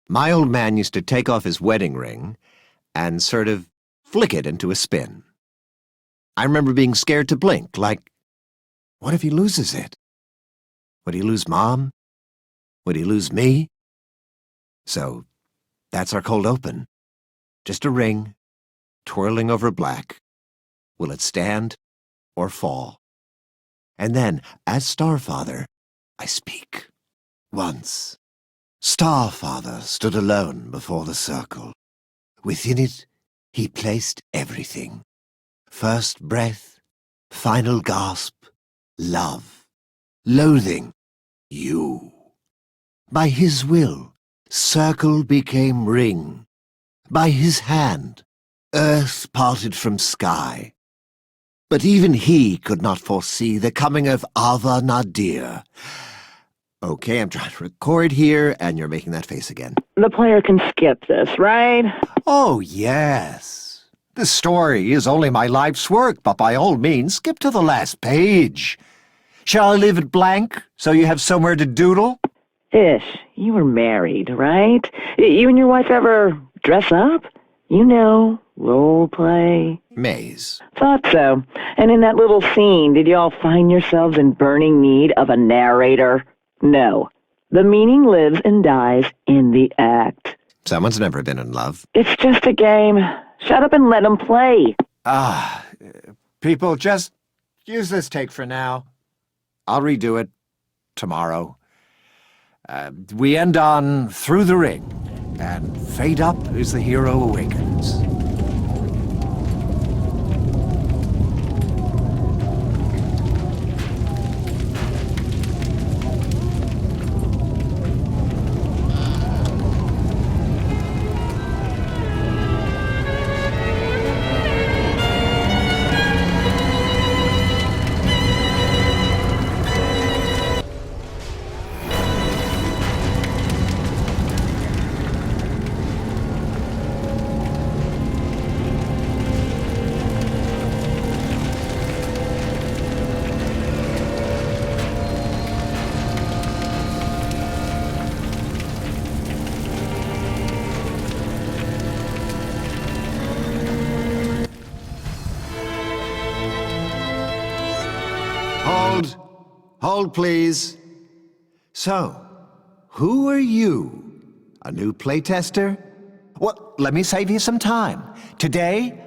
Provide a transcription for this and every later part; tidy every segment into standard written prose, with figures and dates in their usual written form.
My old man used to take off his wedding ring and sort of flick it into a spin. I remember being scared to blink, like, what if he loses it? Would he lose Mom? Would he lose me? So, that's our cold open. Just a ring, twirling over black. Will it stand or fall? And then, as Starfather, I speak. Once, Starfather stood alone before the circle. Within it, he placed everything. First breath, final gasp, love, loathing, you. By his will, circle became ring. By his hand, earth parted from sky. But even he could not foresee the coming of Ava Nadir. Okay, I'm trying to record here, and you're making that face again. The player can skip this, right? Oh, yes. The story is only my life's work, but by all means, skip to the last page. Shall I leave it blank, so you have somewhere to doodle? Ish, you were married, right? You and your wife ever dress up? You know, role play. Maze. Thought so. And in that little scene, did you all find yourselves in burning need of a narrator? No. The meaning lives and dies in the act. Someone's never been in love. It's just a game. Shut up and let them play. People, just use this take for now. I'll redo it tomorrow. We end on Through the Ring, and fade up as the hero awakens. Hold, please. So, who are you? A new playtester? Well, let me save you some time. Today,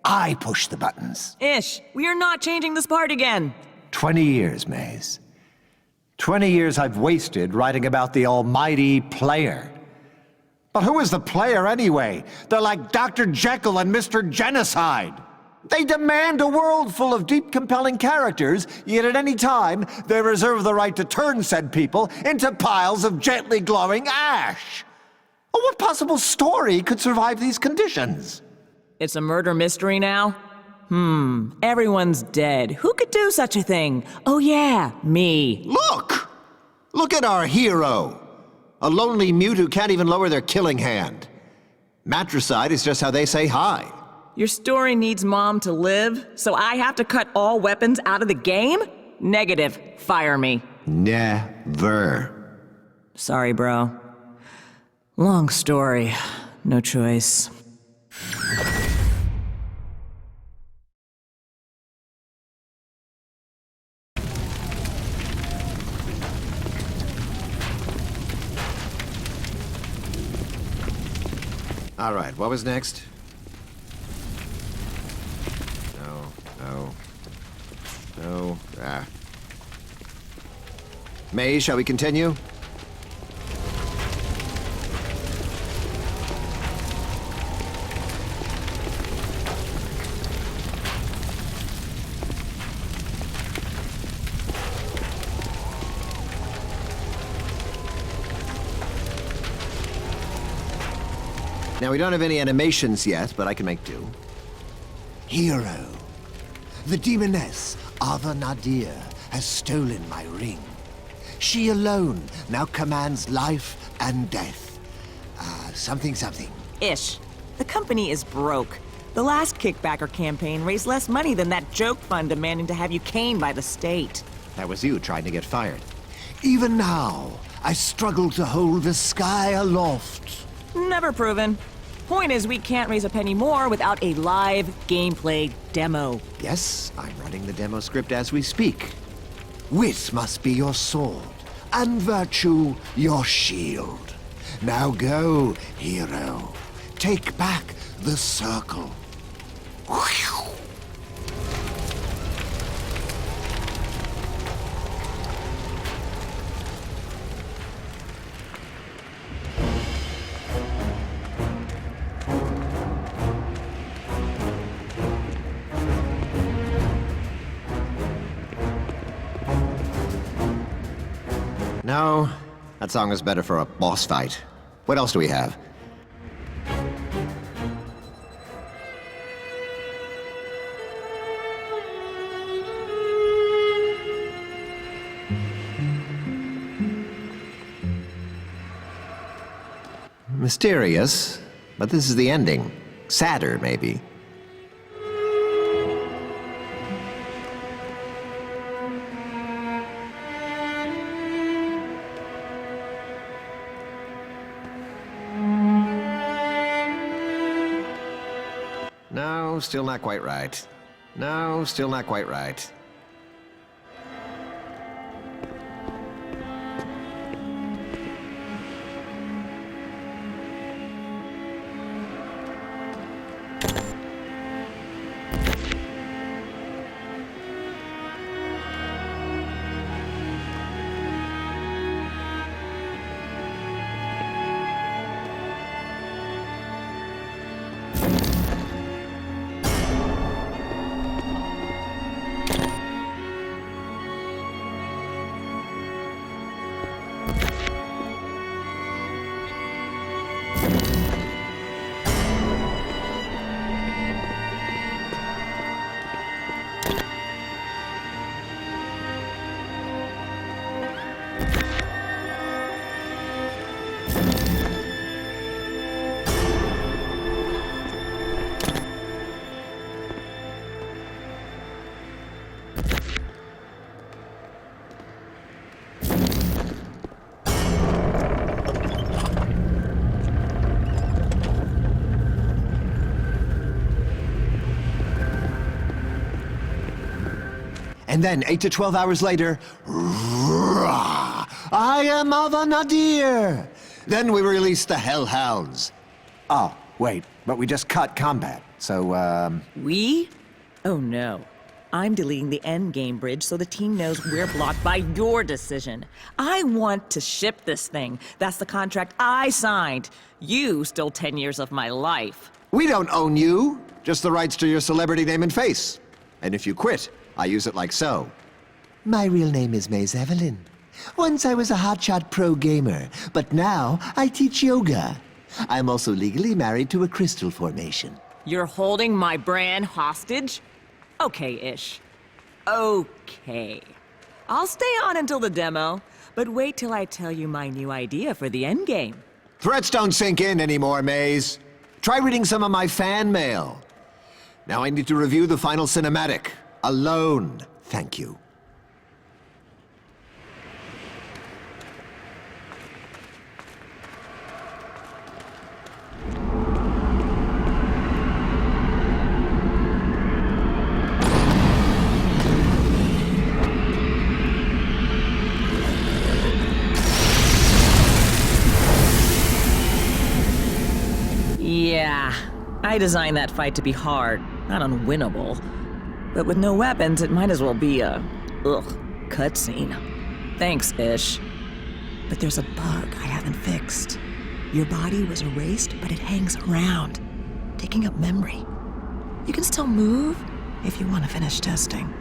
I push the buttons. Ish, we are not changing this part again. 20 years, Maze. 20 years I've wasted writing about the almighty player. But who is the player anyway? They're like Dr. Jekyll and Mr. Genocide. They demand a world full of deep, compelling characters, yet at any time, they reserve the right to turn said people into piles of gently glowing ash. Well, what possible story could survive these conditions? It's a murder mystery now? Everyone's dead. Who could do such a thing? Oh yeah, me. Look! Look at our hero. A lonely mute who can't even lower their killing hand. Matricide is just how they say hi. Your story needs Mom to live, so I have to cut all weapons out of the game? Negative. Fire me. Never. Sorry, bro. Long story. No choice. All right, what was next? No. May, shall we continue? Now, we don't have any animations yet, but I can make do. Hero. The demoness, Ava Nadir, has stolen my ring. She alone now commands life and death. Something. Ish. The company is broke. The last kickbacker campaign raised less money than that joke fund demanding to have you caned by the state. That was you trying to get fired. Even now, I struggle to hold the sky aloft. Never proven. Point is, we can't raise a penny more without a live gameplay demo. Yes, I'm running the demo script as we speak. Wit must be your sword, and virtue your shield. Now go, hero. Take back the circle. Whew. No, that song is better for a boss fight. What else do we have? Mysterious, but this is the ending. Sadder, maybe. No, still not quite right. No, still not quite right. And then, 8 to 12 hours later, I am of a nadir. Then we released the Hellhounds. Oh, wait, but we just cut combat, so, We? Oh no. I'm deleting the endgame bridge so the team knows we're blocked by your decision. I want to ship this thing. That's the contract I signed. You stole 10 years of my life. We don't own you, just the rights to your celebrity name and face. And if you quit, I use it like so. My real name is Maze Evelyn. Once I was a hotshot pro gamer, but now I teach yoga. I'm also legally married to a crystal formation. You're holding my brand hostage? Okay-ish. Okay. I'll stay on until the demo, but wait till I tell you my new idea for the endgame. Threats don't sink in anymore, Maze. Try reading some of my fan mail. Now I need to review the final cinematic. Alone, thank you. Yeah, I designed that fight to be hard, not unwinnable. But with no weapons, it might as well be a, cutscene. Thanks, Ish. But there's a bug I haven't fixed. Your body was erased, but it hangs around, taking up memory. You can still move if you want to finish testing.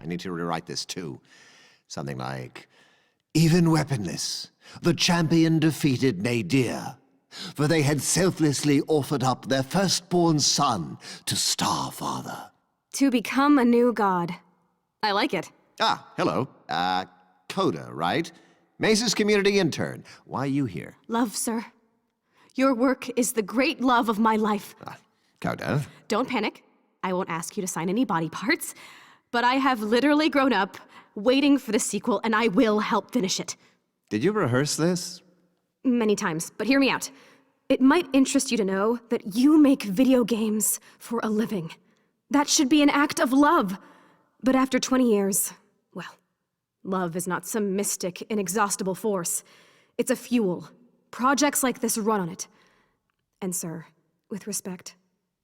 need to rewrite this too. Something like, even weaponless, the champion defeated Nadir, for they had selflessly offered up their firstborn son to Starfather. To become a new god. I like it. Ah, hello. Coda, right? Maze's community intern. Why are you here? Love, sir. Your work is the great love of my life. Coda? Don't panic. I won't ask you to sign any body parts. But I have literally grown up waiting for the sequel, and I will help finish it. Did you rehearse this? Many times, but hear me out. It might interest you to know that you make video games for a living. That should be an act of love. But after 20 years, well, love is not some mystic, inexhaustible force. It's a fuel. Projects like this run on it. And sir, with respect,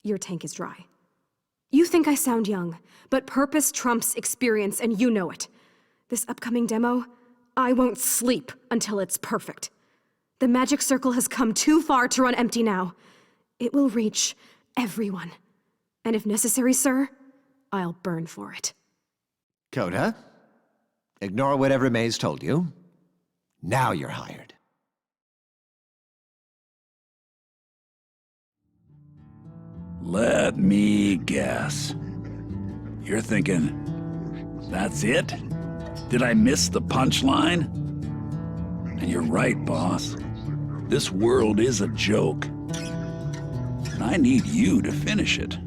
your tank is dry. You think I sound young, but purpose trumps experience, and you know it. This upcoming demo, I won't sleep until it's perfect. The magic circle has come too far to run empty now. It will reach everyone. And if necessary, sir, I'll burn for it. Coda, ignore whatever Maze told you. Now you're hired. Let me guess. You're thinking, that's it? Did I miss the punchline? And you're right, boss. This world is a joke. And I need you to finish it.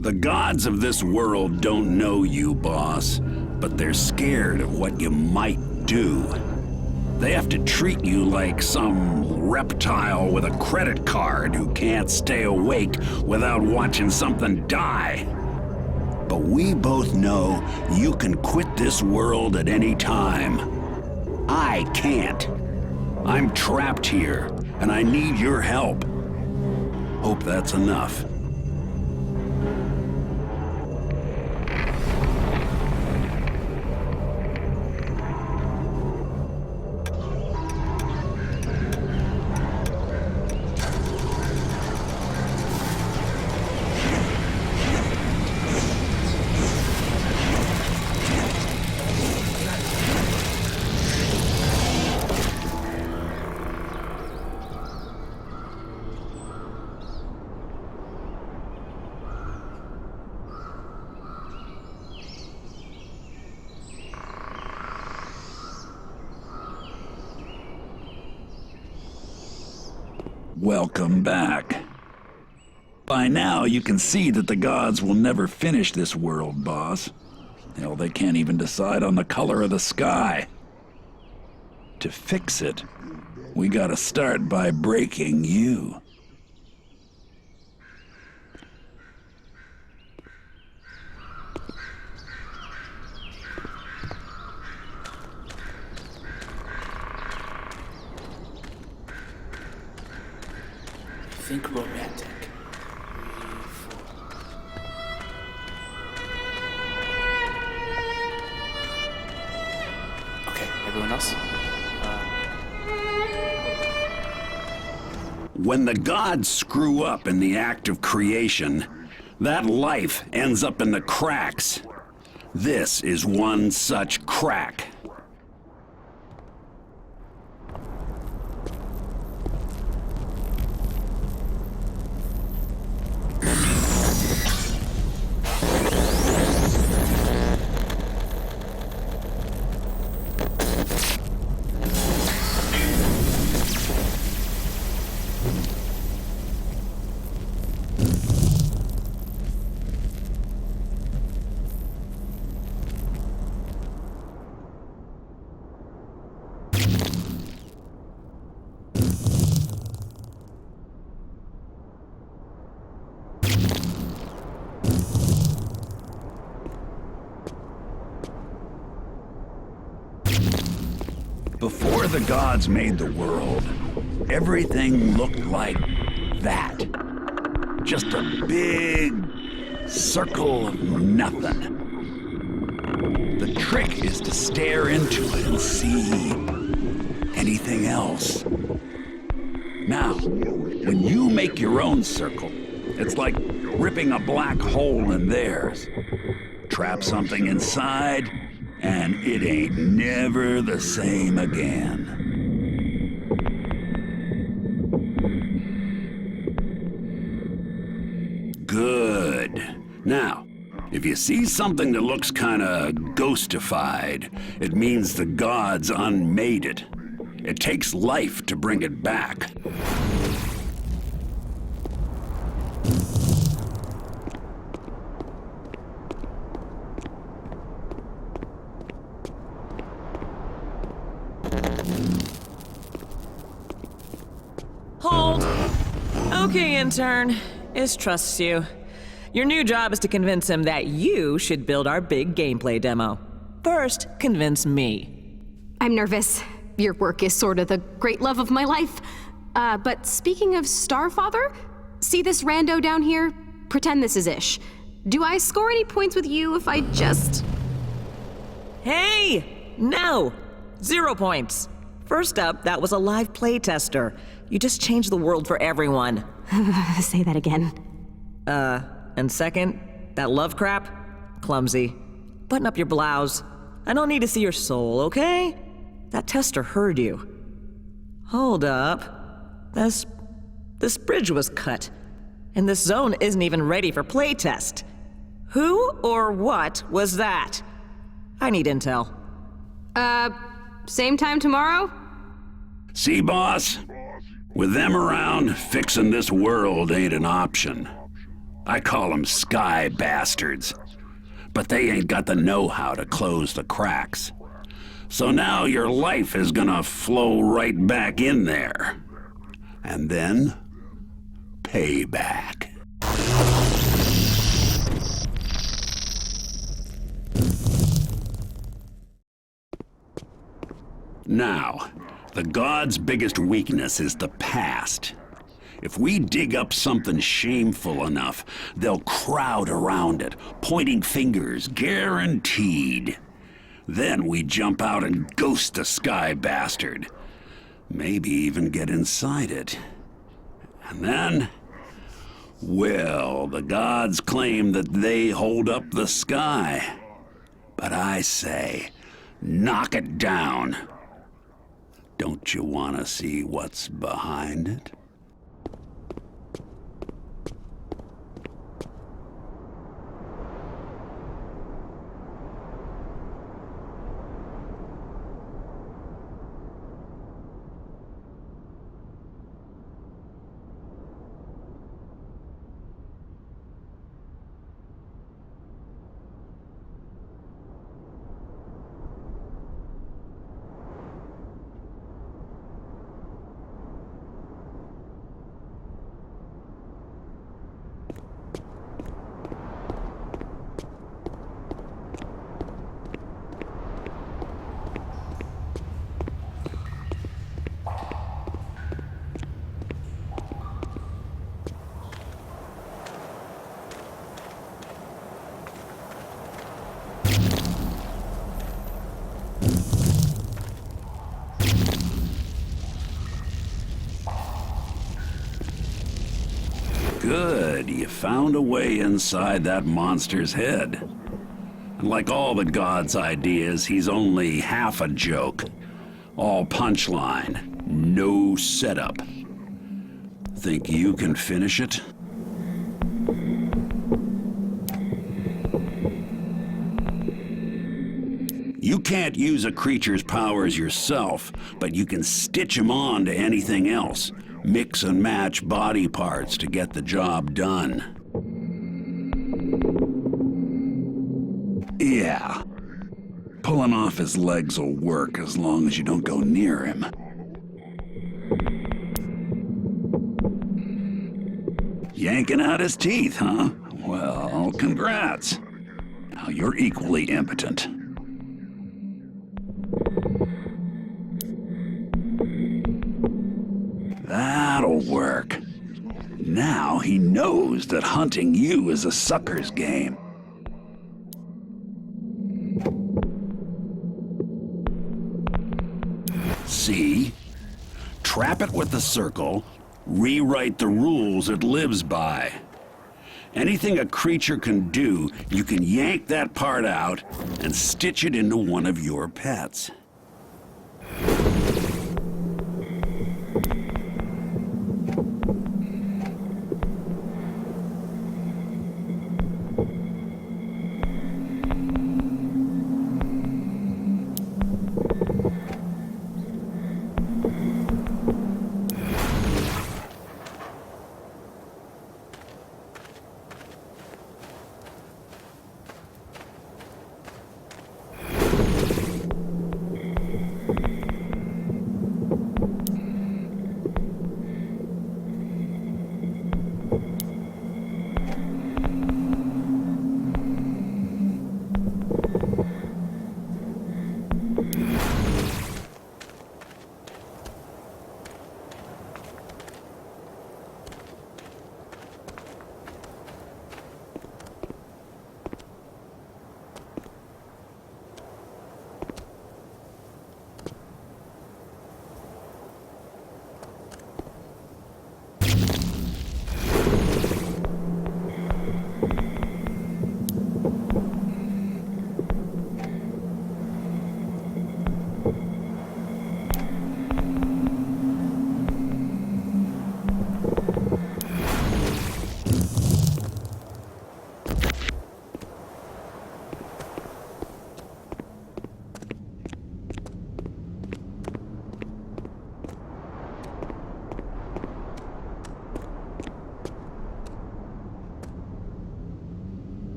The gods of this world don't know you, boss, but they're scared of what you might do. They have to treat you like some reptile with a credit card who can't stay awake without watching something die. But we both know you can quit this world at any time. I can't. I'm trapped here, and I need your help. Hope that's enough. Welcome back. By now, you can see that the gods will never finish this world, boss. Hell, they can't even decide on the color of the sky. To fix it, we gotta start by breaking you. Think romantic. Okay, everyone else? When the gods screw up in the act of creation, that life ends up in the cracks. This is one such crack. Before the gods made the world, everything looked like that. Just a big circle of nothing. The trick is to stare into it and see anything else. Now, when you make your own circle, it's like ripping a black hole in theirs. Trap something inside, and it ain't never the same again. Good. Now, if you see something that looks kinda ghostified, it means the gods unmade it. It takes life to bring it back. Hold. Okay, intern. Ish trusts you. Your new job is to convince him that you should build our big gameplay demo. First, convince me. I'm nervous. Your work is sort of the great love of my life. But speaking of Starfather, see this rando down here? Pretend this is Ish. Do I score any points with you if I just... Hey! No! 0 points. First up, that was a live playtester. You just changed the world for everyone. Say that again. And second, that love crap? Clumsy. Button up your blouse. I don't need to see your soul, okay? That tester heard you. Hold up. This bridge was cut. And this zone isn't even ready for playtest. Who or what was that? I need intel. Same time tomorrow? See, boss? With them around, fixing this world ain't an option. I call them sky bastards. But they ain't got the know-how to close the cracks. So now your life is gonna flow right back in there. And then, payback. Now, the gods' biggest weakness is the past. If we dig up something shameful enough, they'll crowd around it, pointing fingers, guaranteed. Then we jump out and ghost the sky bastard. Maybe even get inside it. And then, well, the gods claim that they hold up the sky. But I say, knock it down. Don't you want to see what's behind it? Good, you found a way inside that monster's head. And like all the gods' ideas, he's only half a joke. All punchline, no setup. Think you can finish it? You can't use a creature's powers yourself, but you can stitch them on to anything else. Mix and match body parts to get the job done. Yeah. Pulling off his legs will work as long as you don't go near him. Yanking out his teeth, huh? Well, congrats. Now you're equally impotent. That'll work. Now he knows that hunting you is a sucker's game. See? Trap it with the circle, rewrite the rules it lives by. Anything a creature can do, you can yank that part out and stitch it into one of your pets.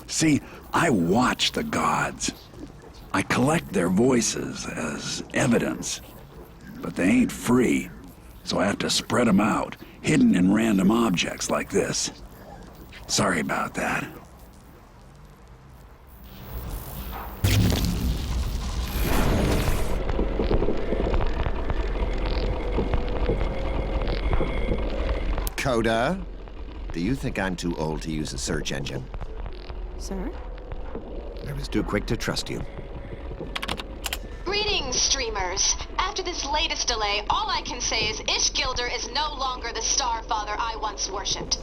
See, I watch the gods. I collect their voices as evidence. But they ain't free, so I have to spread them out, hidden in random objects like this. Sorry about that. Coda, do you think I'm too old to use a search engine? Sir? I was too quick to trust you. Greetings, streamers. After this latest delay, all I can say is Ishgilder is no longer the star father I once worshipped.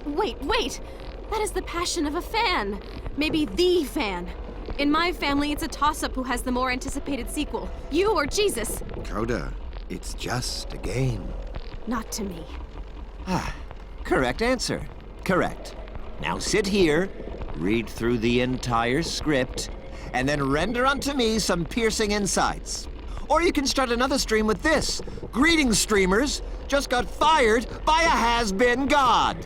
Wait! That is the passion of a fan. Maybe the fan. In my family, it's a toss-up who has the more anticipated sequel. You or Jesus. Coda, it's just a game. Not to me. Correct answer. Correct. Now sit here, read through the entire script, and then render unto me some piercing insights. Or you can start another stream with this. Greetings, streamers. Just got fired by a has-been god.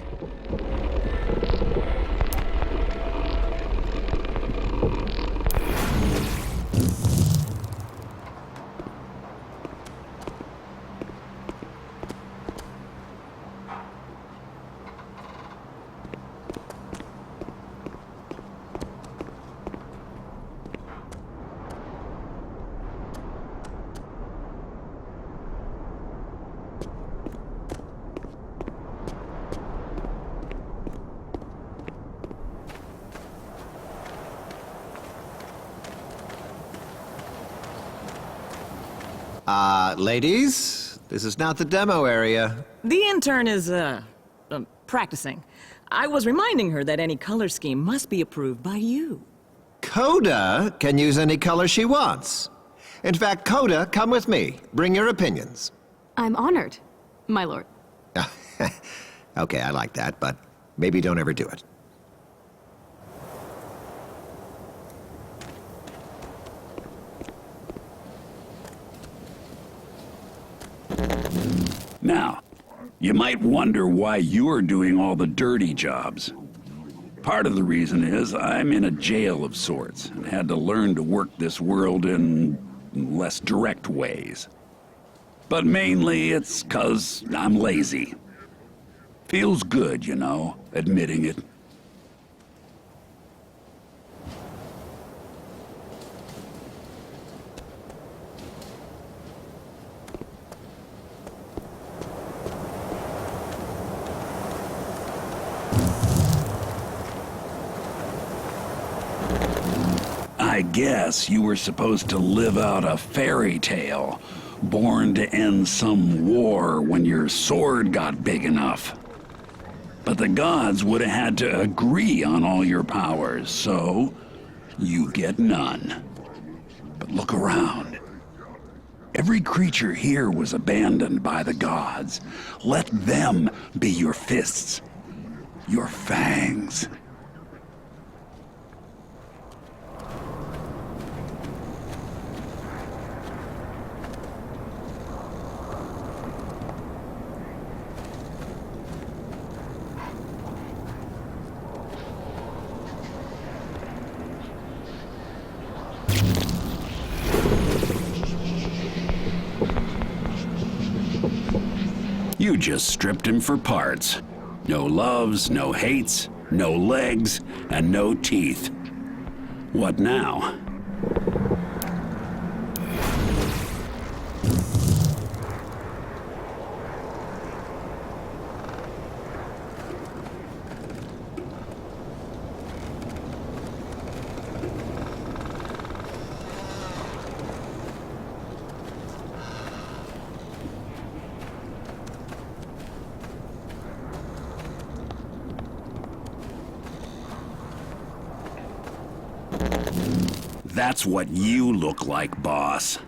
Ladies, this is not the demo area. The intern is, practicing. I was reminding her that any color scheme must be approved by you. Coda can use any color she wants. In fact, Coda, come with me. Bring your opinions. I'm honored, my lord. Okay, I like that, but maybe don't ever do it. Now, you might wonder why you're doing all the dirty jobs. Part of the reason is I'm in a jail of sorts and had to learn to work this world in less direct ways. But mainly it's 'cause I'm lazy. Feels good, you know, admitting it. I guess you were supposed to live out a fairy tale, born to end some war when your sword got big enough. But the gods would have had to agree on all your powers, so you get none. But look around. Every creature here was abandoned by the gods. Let them be your fists, your fangs. You just stripped him for parts. No loves, no hates, no legs, and no teeth. What now? That's what you look like, boss.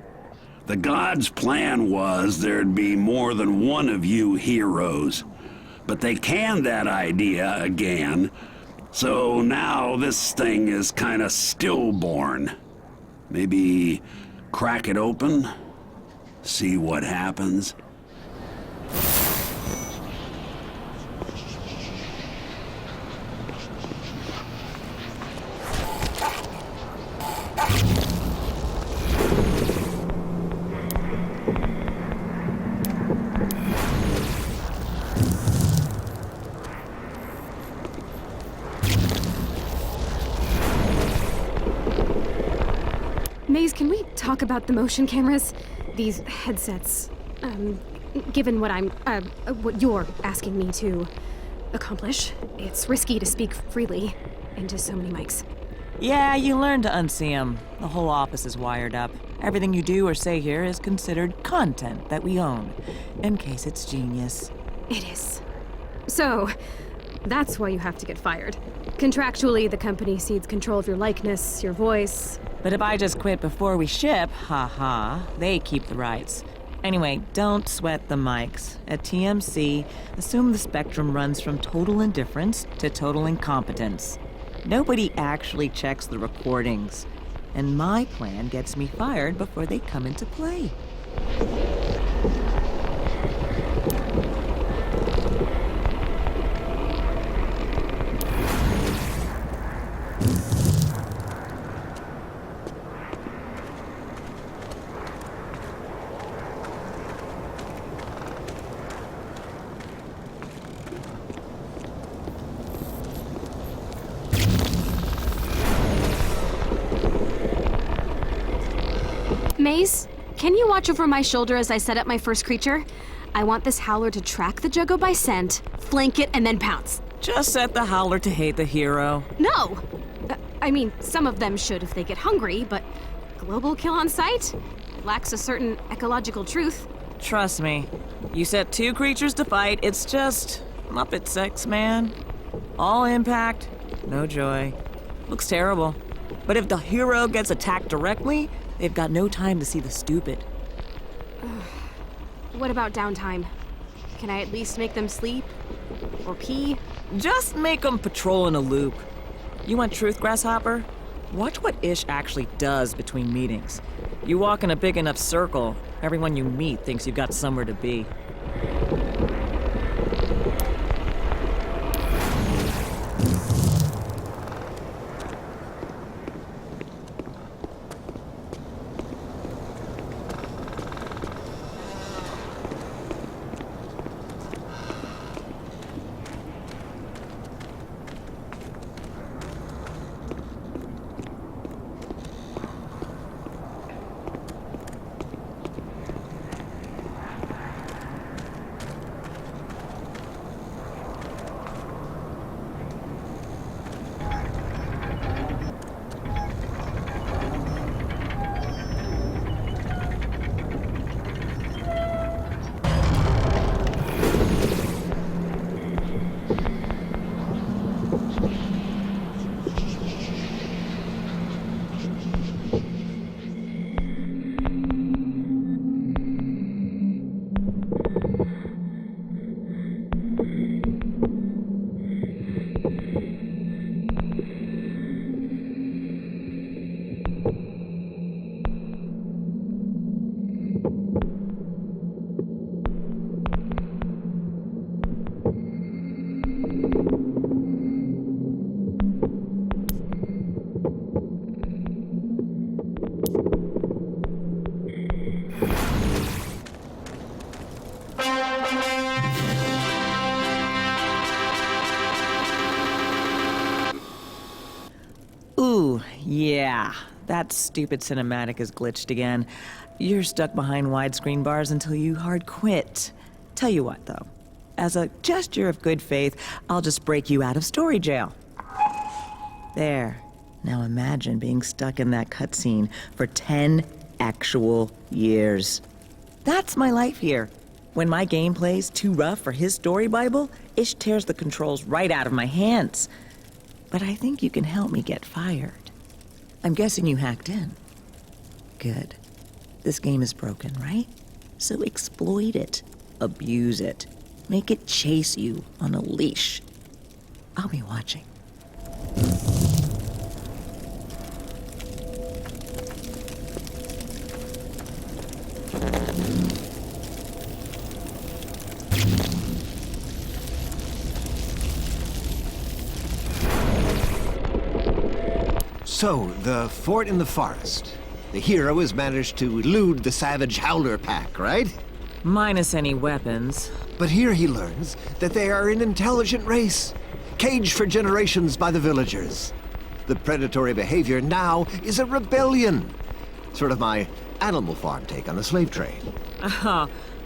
The gods' plan was there'd be more than one of you heroes. But they canned that idea again, so now this thing is kinda stillborn. Maybe crack it open? See what happens? Maze, can we talk about the motion cameras? These headsets. Given what you're asking me to accomplish, it's risky to speak freely into so many mics. Yeah, you learn to unsee 'em. The whole office is wired up. Everything you do or say here is considered content that we own, in case it's genius. It is. So, that's why you have to get fired. Contractually, the company cedes control of your likeness, your voice. But if I just quit before we ship, haha, they keep the rights. Anyway, don't sweat the mics. At TMC, assume the spectrum runs from total indifference to total incompetence. Nobody actually checks the recordings. And my plan gets me fired before they come into play. Maze, can you watch over my shoulder as I set up my first creature? I want this howler to track the Juggo by scent, flank it, and then pounce. Just set the howler to hate the hero. No! I mean, some of them should if they get hungry, but global kill on sight lacks a certain ecological truth. Trust me, you set 2 creatures to fight, it's just Muppet sex, man. All impact, no joy. Looks terrible. But if the hero gets attacked directly, they've got no time to see the stupid. What about downtime? Can I at least make them sleep? Or pee? Just make them patrol in a loop. You want truth, Grasshopper? Watch what Ish actually does between meetings. You walk in a big enough circle, everyone you meet thinks you've got somewhere to be. Ooh, yeah. That stupid cinematic is glitched again. You're stuck behind widescreen bars until you hard quit. Tell you what, though. As a gesture of good faith, I'll just break you out of story jail. There. Now imagine being stuck in that cutscene for 10 actual years. That's my life here. When my gameplay's too rough for his story Bible, Ish tears the controls right out of my hands. But I think you can help me get fired. I'm guessing you hacked in. Good. This game is broken, right? So exploit it. Abuse it. Make it chase you on a leash. I'll be watching. So, the fort in the forest. The hero has managed to elude the savage Howler pack, right? Minus any weapons. But here he learns that they are an intelligent race, caged for generations by the villagers. The predatory behavior now is a rebellion. Sort of my Animal Farm take on the slave trade.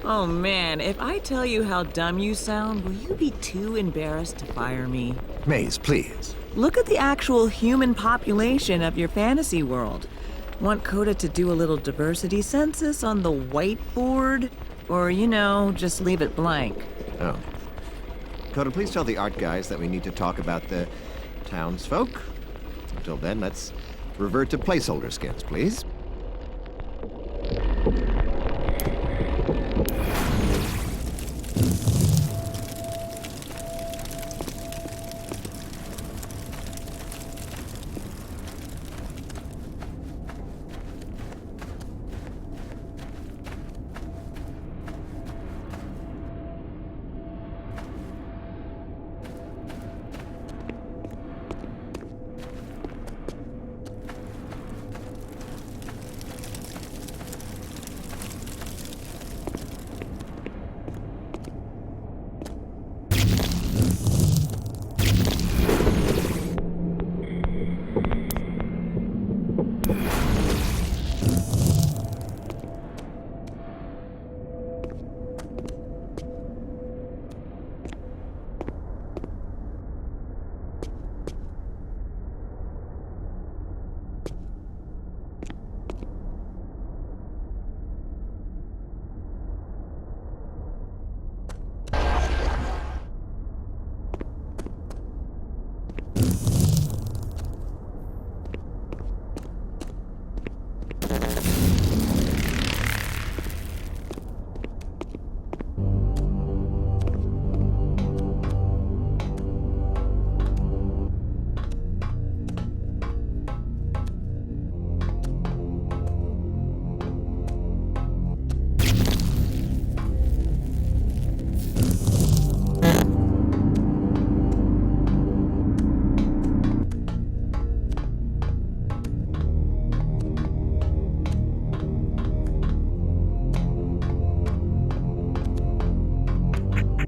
Oh man, if I tell you how dumb you sound, will you be too embarrassed to fire me? Maze, please. Look at the actual human population of your fantasy world. Want Coda to do a little diversity census on the whiteboard? Or, just leave it blank? Oh. Coda, please tell the art guys that we need to talk about the townsfolk. Until then, let's revert to placeholder skins, please.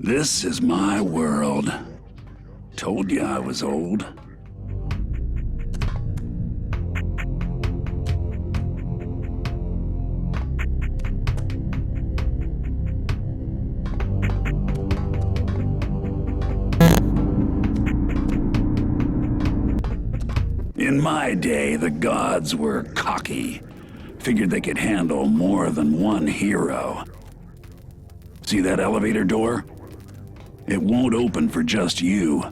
This is my world. Told you I was old. In my day, the gods were cocky. Figured they could handle more than one hero. See that elevator door? It won't open for just you.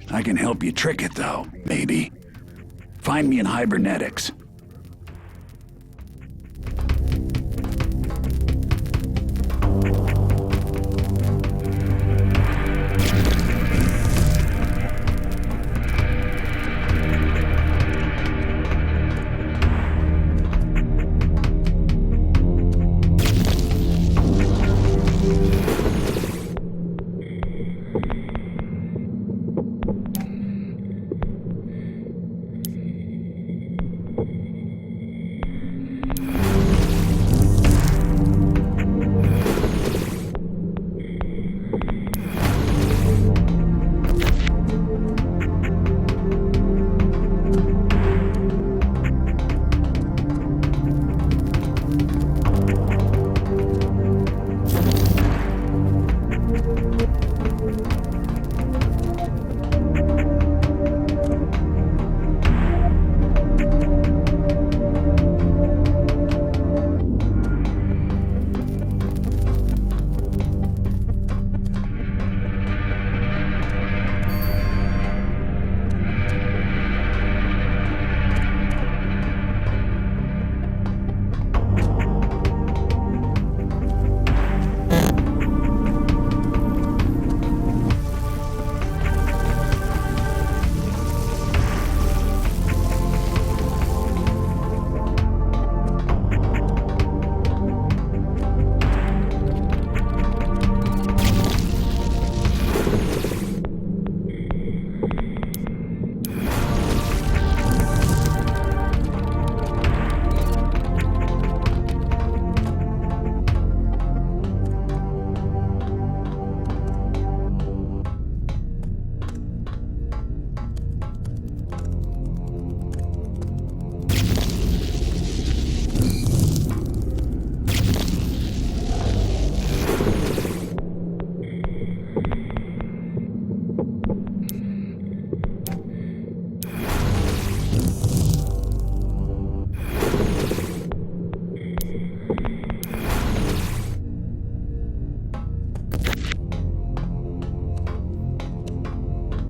I can help you trick it, though, maybe. Find me in hibernetics.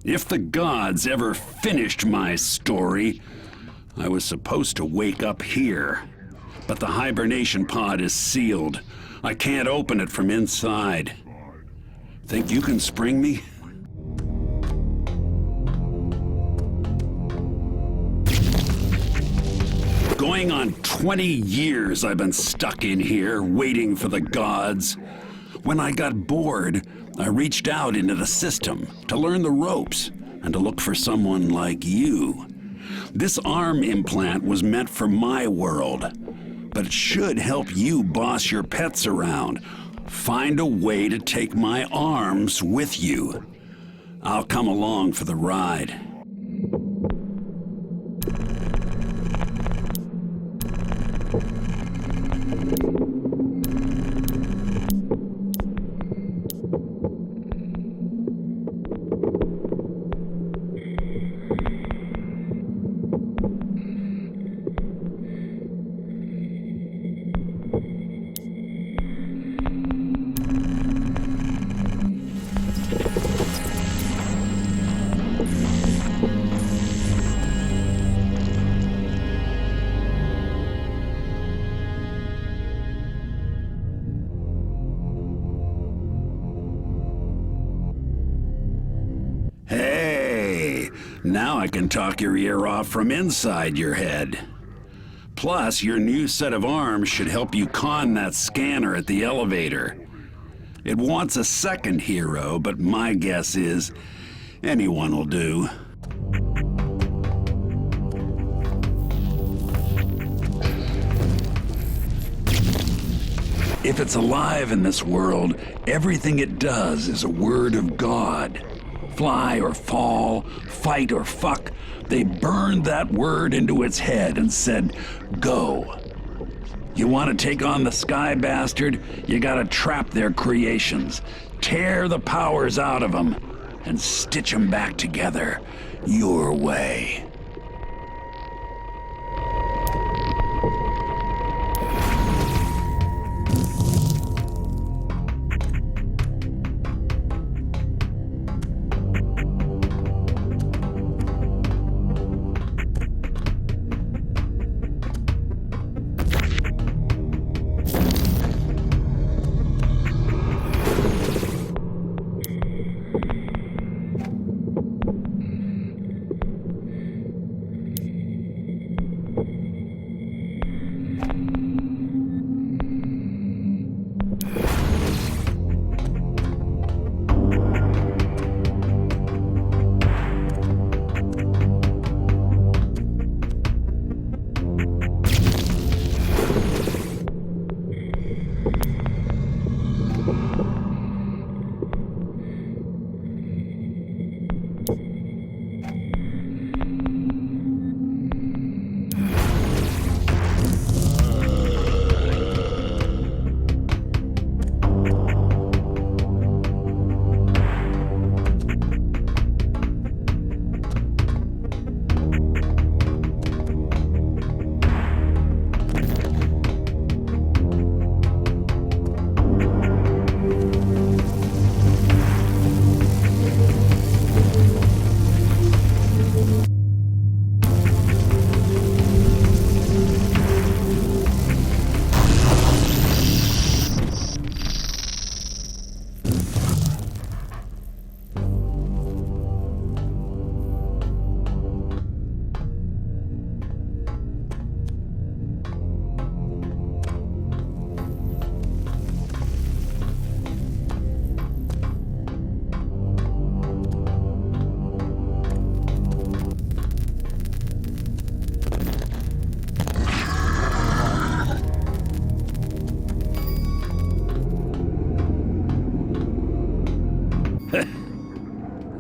If the gods ever finished my story, I was supposed to wake up here. But the hibernation pod is sealed. I can't open it from inside. Think you can spring me? Going on 20 years I've been stuck in here, waiting for the gods. When I got bored, I reached out into the system to learn the ropes and to look for someone like you. This arm implant was meant for my world, but it should help you boss your pets around. Find a way to take my arms with you. I'll come along for the ride. Now I can talk your ear off from inside your head. Plus, your new set of arms should help you con that scanner at the elevator. It wants a second hero, but my guess is anyone will do. If it's alive in this world, everything it does is a word of God. Fly or fall, fight or fuck, they burned that word into its head and said, go. You want to take on the Sky Bastard? You gotta trap their creations, tear the powers out of them, and stitch them back together your way.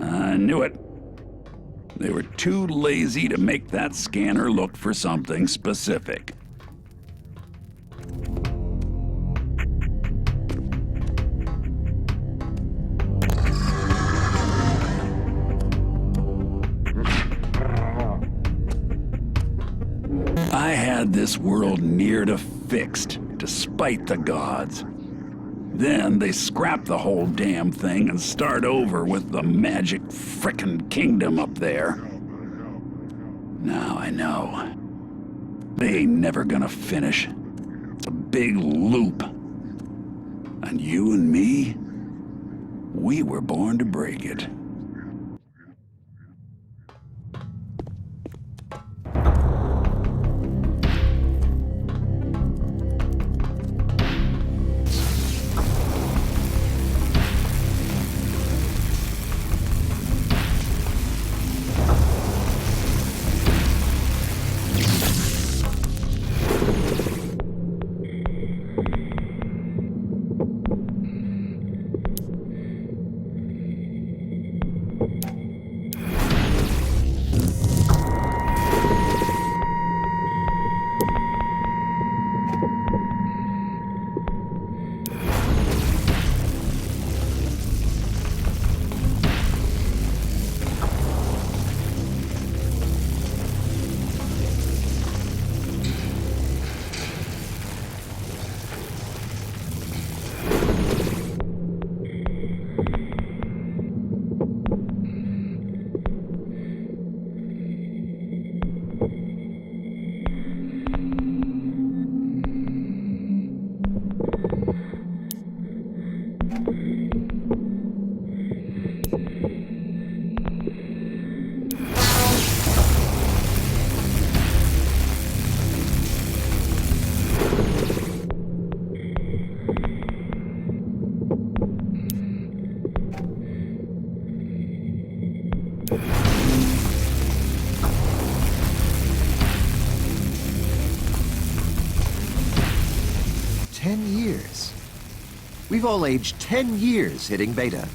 I knew it. They were too lazy to make that scanner look for something specific. I had this world near to fixed, despite the gods. Then they scrap the whole damn thing and start over with the magic frickin' kingdom up there. Now I know. They ain't never gonna finish. It's a big loop. And you and me, we were born to break it. We've all aged 10 years hitting beta.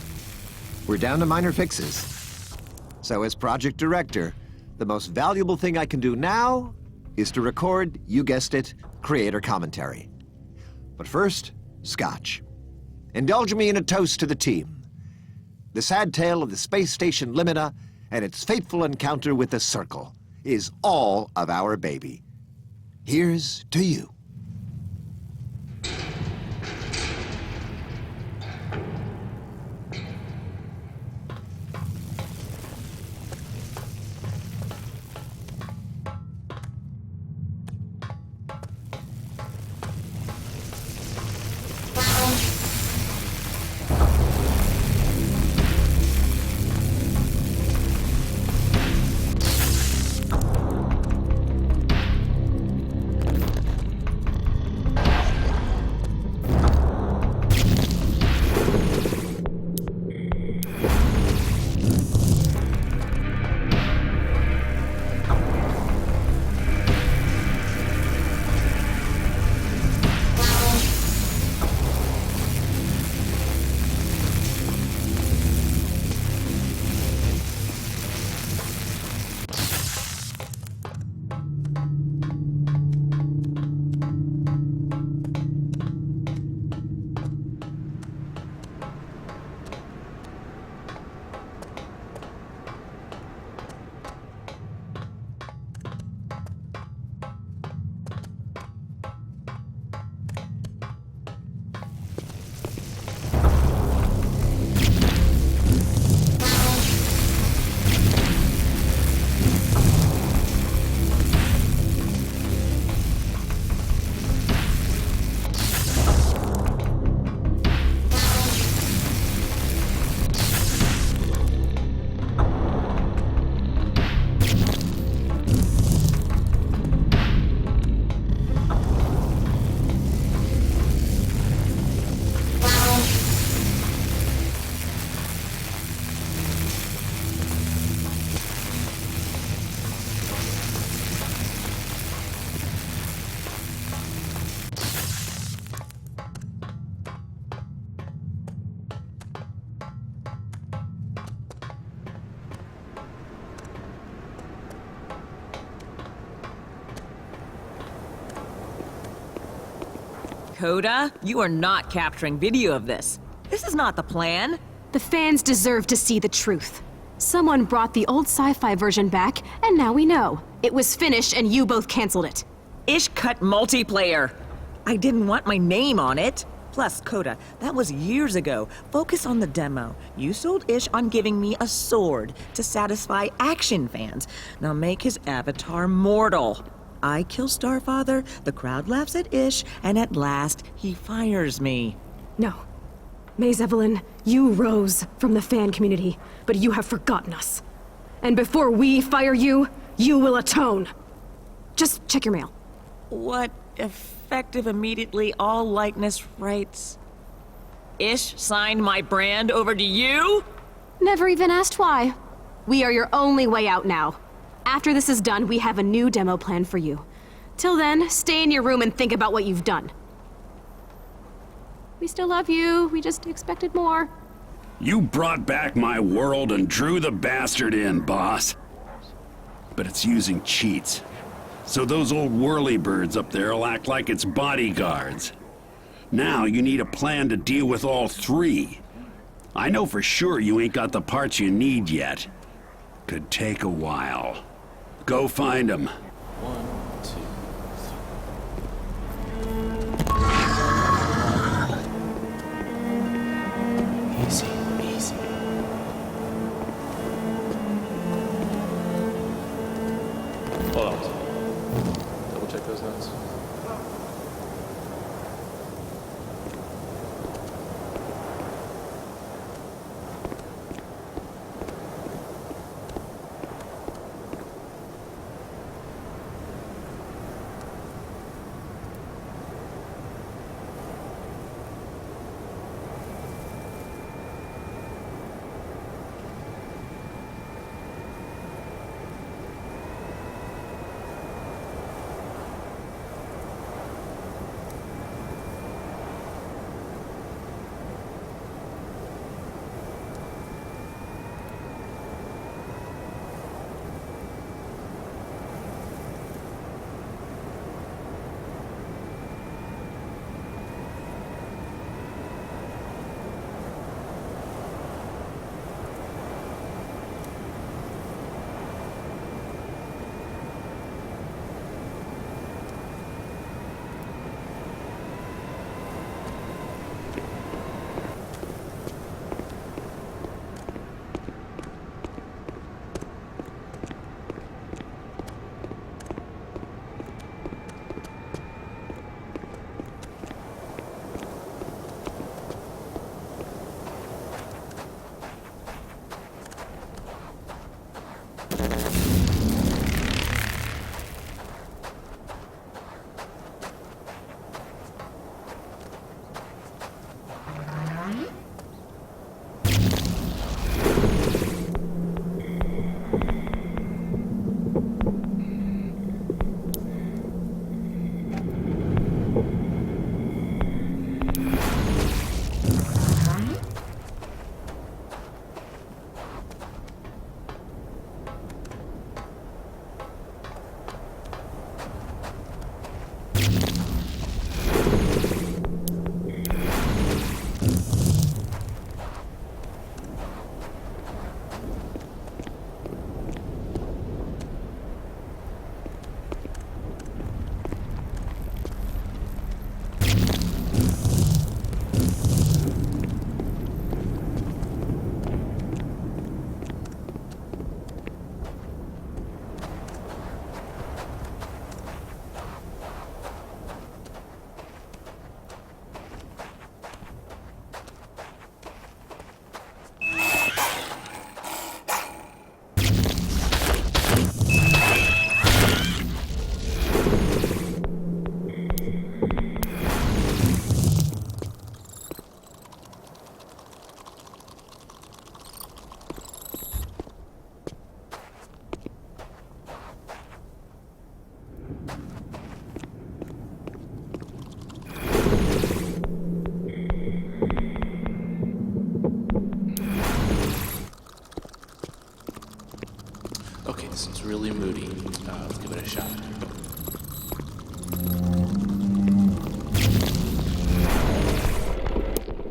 We're down to minor fixes. So as project director, the most valuable thing I can do now is to record, you guessed it, creator commentary. But first, scotch. Indulge me in a toast to the team. The sad tale of the space station Limita and its fateful encounter with the Circle is all of our baby. Here's to you. Coda, you are not capturing video of this. This is not the plan. The fans deserve to see the truth. Someone brought the old sci-fi version back, and now we know. It was finished and you both canceled it. Ish cut multiplayer. I didn't want my name on it. Plus, Coda, that was years ago. Focus on the demo. You sold Ish on giving me a sword to satisfy action fans. Now make his avatar mortal. I kill Starfather, the crowd laughs at Ish, and at last, he fires me. No. Maze Evelyn, you rose from the fan community, but you have forgotten us. And before we fire you, you will atone. Just check your mail. What effective immediately all likeness rights? Ish signed my brand over to you? Never even asked why. We are your only way out now. After this is done, we have a new demo plan for you. Till then, stay in your room and think about what you've done. We still love you, we just expected more. You brought back my world and drew the bastard in, boss. But it's using cheats. So those old whirlybirds up there will act like its bodyguards. Now you need a plan to deal with all three. I know for sure you ain't got the parts you need yet. Could take a while. Go find them. 1, 2, 3. Easy, easy. Hold on. Double check those notes. Okay, this is really moody. Let's give it a shot.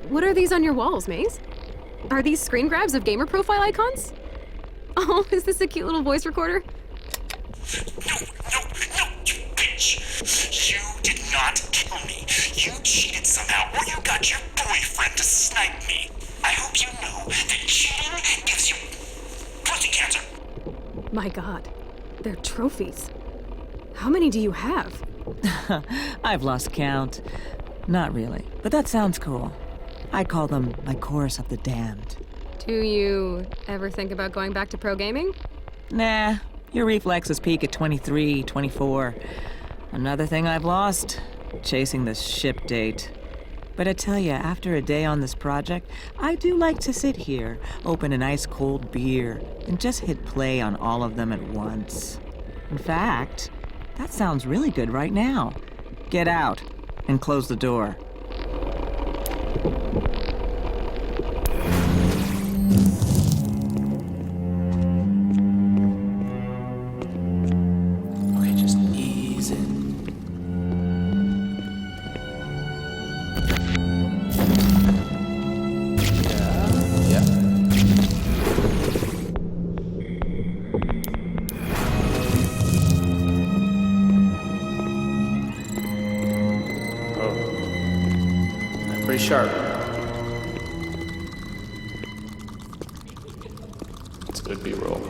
What are these on your walls, Maze? Are these screen grabs of gamer profile icons? Oh, is this a cute little voice recorder? No, you bitch! bitch. You did not kill me. You cheated somehow, or you got your boyfriend to snipe me. I hope you know that cheating gives you pussy cancer. My god, they're trophies. How many do you have? I've lost count. Not really, but that sounds cool. I call them my chorus of the damned. Do you ever think about going back to pro gaming? Nah, your reflexes peak at 23, 24. Another thing I've lost, chasing this ship date. But I tell you, after a day on this project, I do like to sit here, open an ice-cold beer, and just hit play on all of them at once. In fact, that sounds really good right now. Get out and close the door. Okay, just ease in. Yeah. Oh. Pretty sharp. It's good B-roll.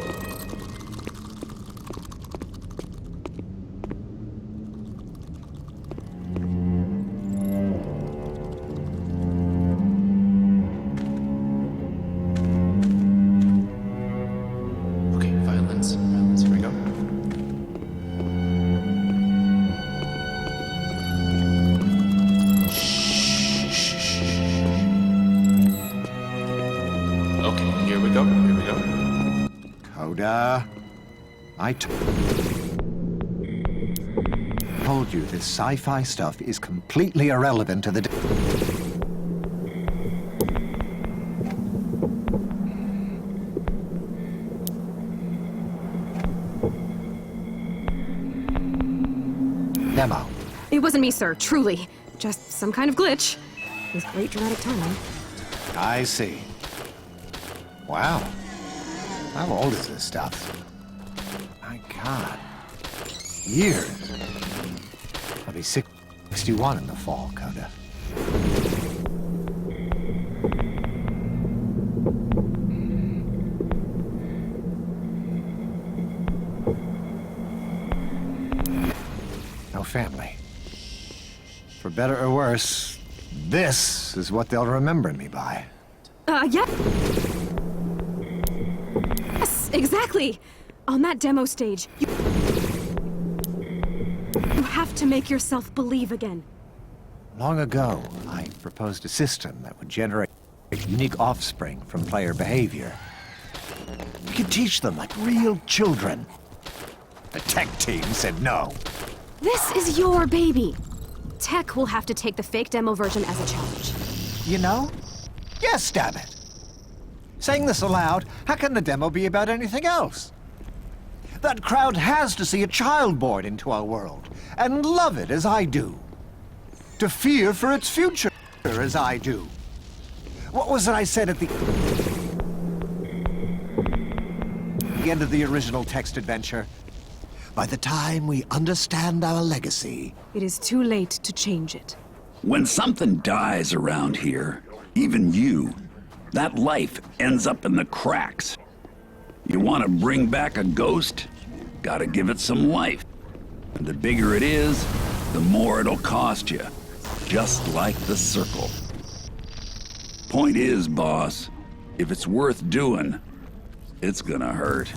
Okay, violins. Violins, here we go. Okay, here we go. Here we go. Coda, I told you this sci-fi stuff is completely irrelevant to the... demo. It wasn't me, sir, truly. Just some kind of glitch. With great dramatic timing. I see. Wow. How old is this stuff? My God. Years. I'll be 61 in the fall, Coda. No family. For better or worse, this is what they'll remember me by. Yeah. Yes, exactly. On that demo stage, you have to make yourself believe again. Long ago, I proposed a system that would generate unique offspring from player behavior. We could teach them like real children. The tech team said no. This is your baby. Tech will have to take the fake demo version as a challenge. You know? Yes, damn it. Saying this aloud, how can the demo be about anything else? That crowd has to see a child born into our world and love it as I do. To fear for its future as I do. What was it I said at the end of the original text adventure? By the time we understand our legacy... It is too late to change it. When something dies around here, even you, that life ends up in the cracks. You want to bring back a ghost? Gotta give it some life. And the bigger it is, the more it'll cost you. Just like the circle. Point is, boss, if it's worth doing, it's gonna hurt.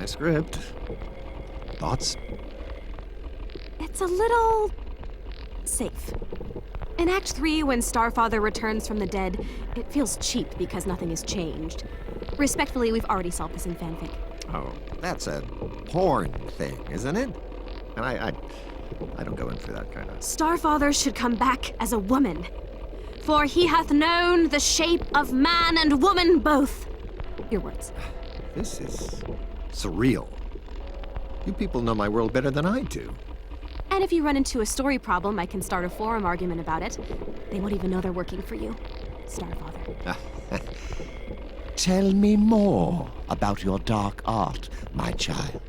my script. Thoughts? It's a little... safe. In Act 3, when Starfather returns from the dead, it feels cheap because nothing has changed. Respectfully, we've already solved this in fanfic. Oh, that's a porn thing, isn't it? And I don't go in for that kind of... Starfather should come back as a woman. For he hath known the shape of man and woman both. Your words. This is surreal. You people know my world better than I do. And if you run into a story problem, I can start a forum argument about it. They won't even know they're working for you, Starfather. Tell me more about your dark art, my child.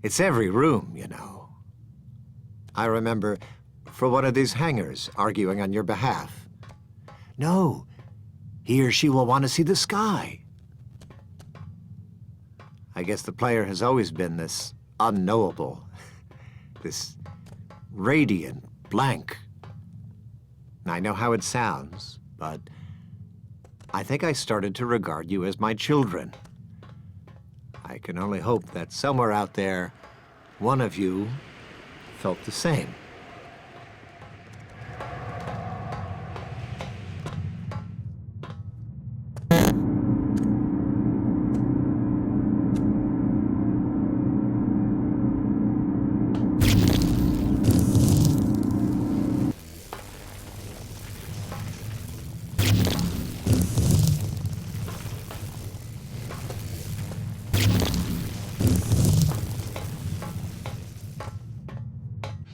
It's every room, you know. I remember for one of these hangers arguing on your behalf. No, he or she will want to see the sky. I guess the player has always been this unknowable, this radiant blank. I know how it sounds, but I think I started to regard you as my children. I can only hope that somewhere out there, one of you felt the same.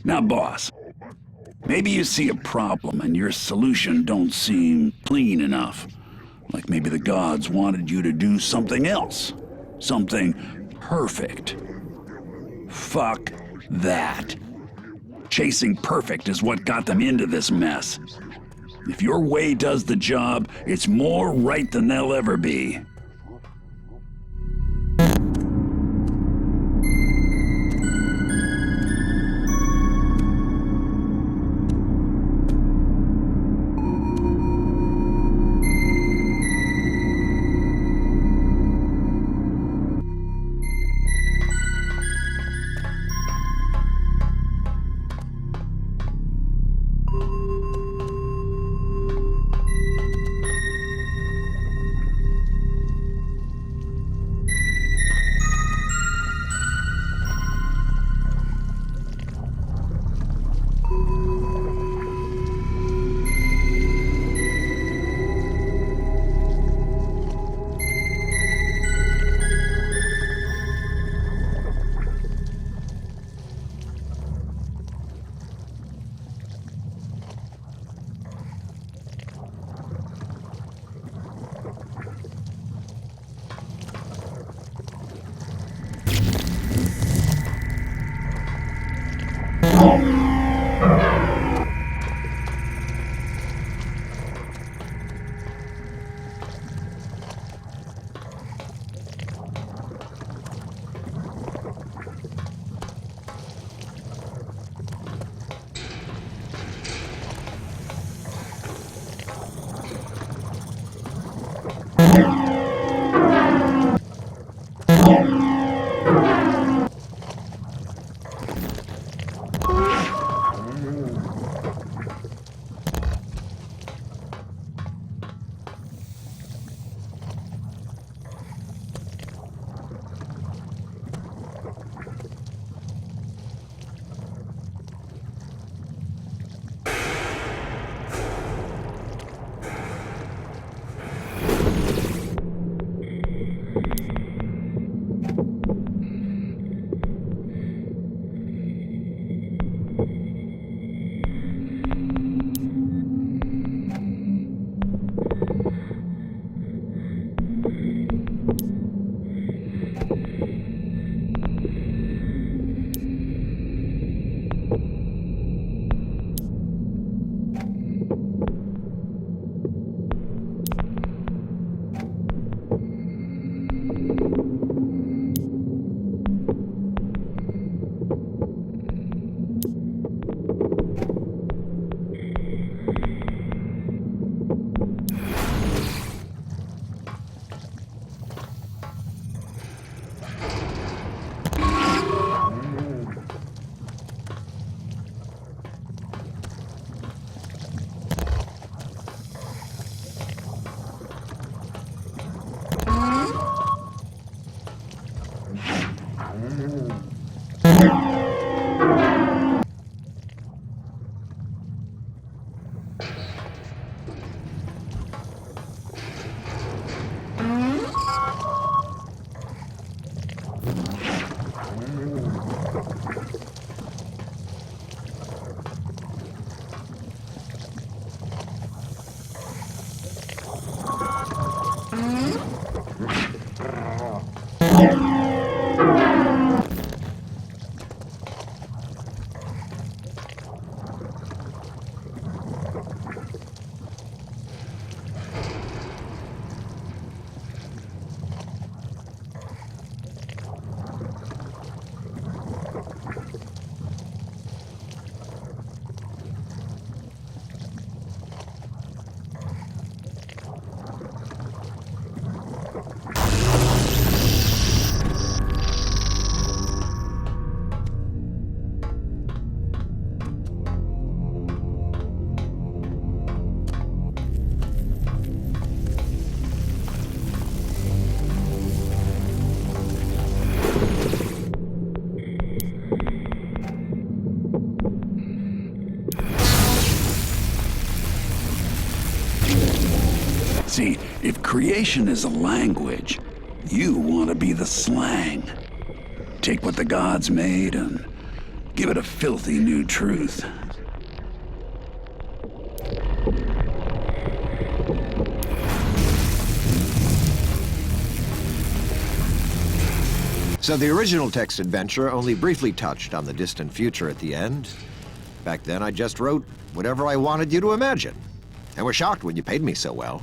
Now, boss, maybe you see a problem and your solution don't seem clean enough. Like maybe the gods wanted you to do something else. Something perfect. Fuck that. Chasing perfect is what got them into this mess. If your way does the job, it's more right than they'll ever be. See, if creation is a language, you want to be the slang. Take what the gods made and give it a filthy new truth. So the original text adventure only briefly touched on the distant future at the end. Back then, I just wrote whatever I wanted you to imagine, and were shocked when you paid me so well.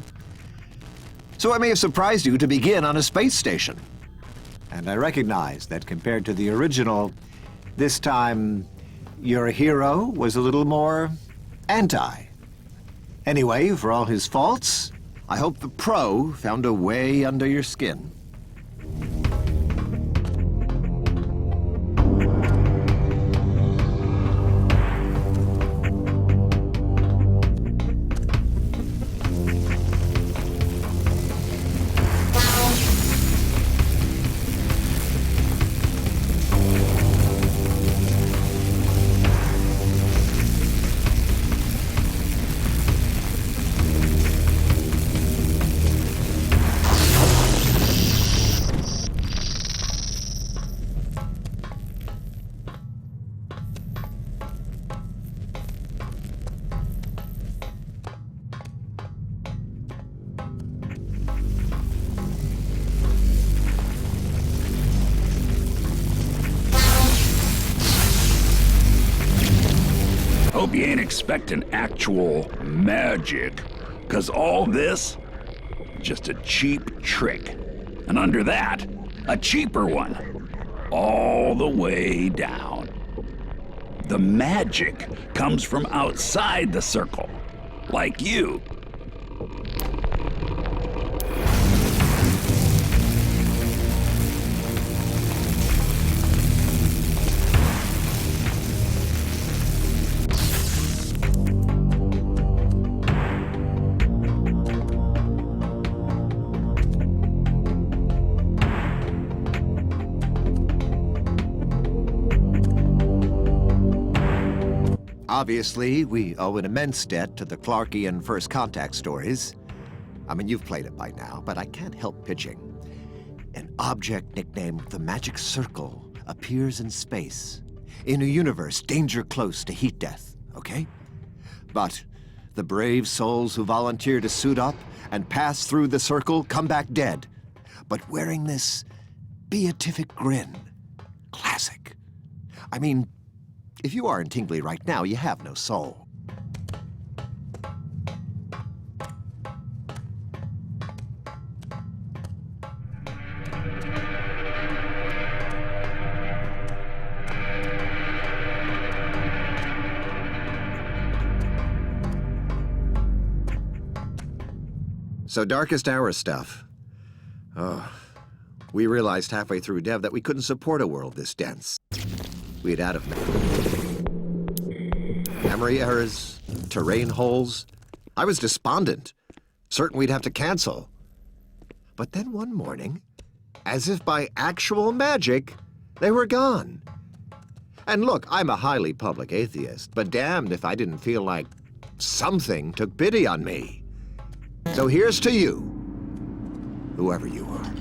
So it may have surprised you to begin on a space station. And I recognize that compared to the original, this time, your hero was a little more anti. Anyway, for all his faults, I hope the pro found a way under your skin. Hope you ain't expecting actual magic, 'cause all this, just a cheap trick. And under that, a cheaper one, all the way down. The magic comes from outside the circle, like you. Obviously, we owe an immense debt to the Clarkian First Contact stories. I mean, you've played it by now, but I can't help pitching. An object nicknamed the Magic Circle appears in space, in a universe danger close to heat death, okay? But the brave souls who volunteer to suit up and pass through the circle come back dead, but wearing this beatific grin. Classic. I mean, if you aren't tingly right now, you have no soul. So Darkest Hour stuff. Oh, we realized halfway through dev that we couldn't support a world this dense. We had out of memory errors, terrain holes. I was despondent, certain we'd have to cancel. But then one morning, as if by actual magic, they were gone. And look, I'm a highly public atheist, but damned if I didn't feel like something took pity on me. So here's to you, whoever you are.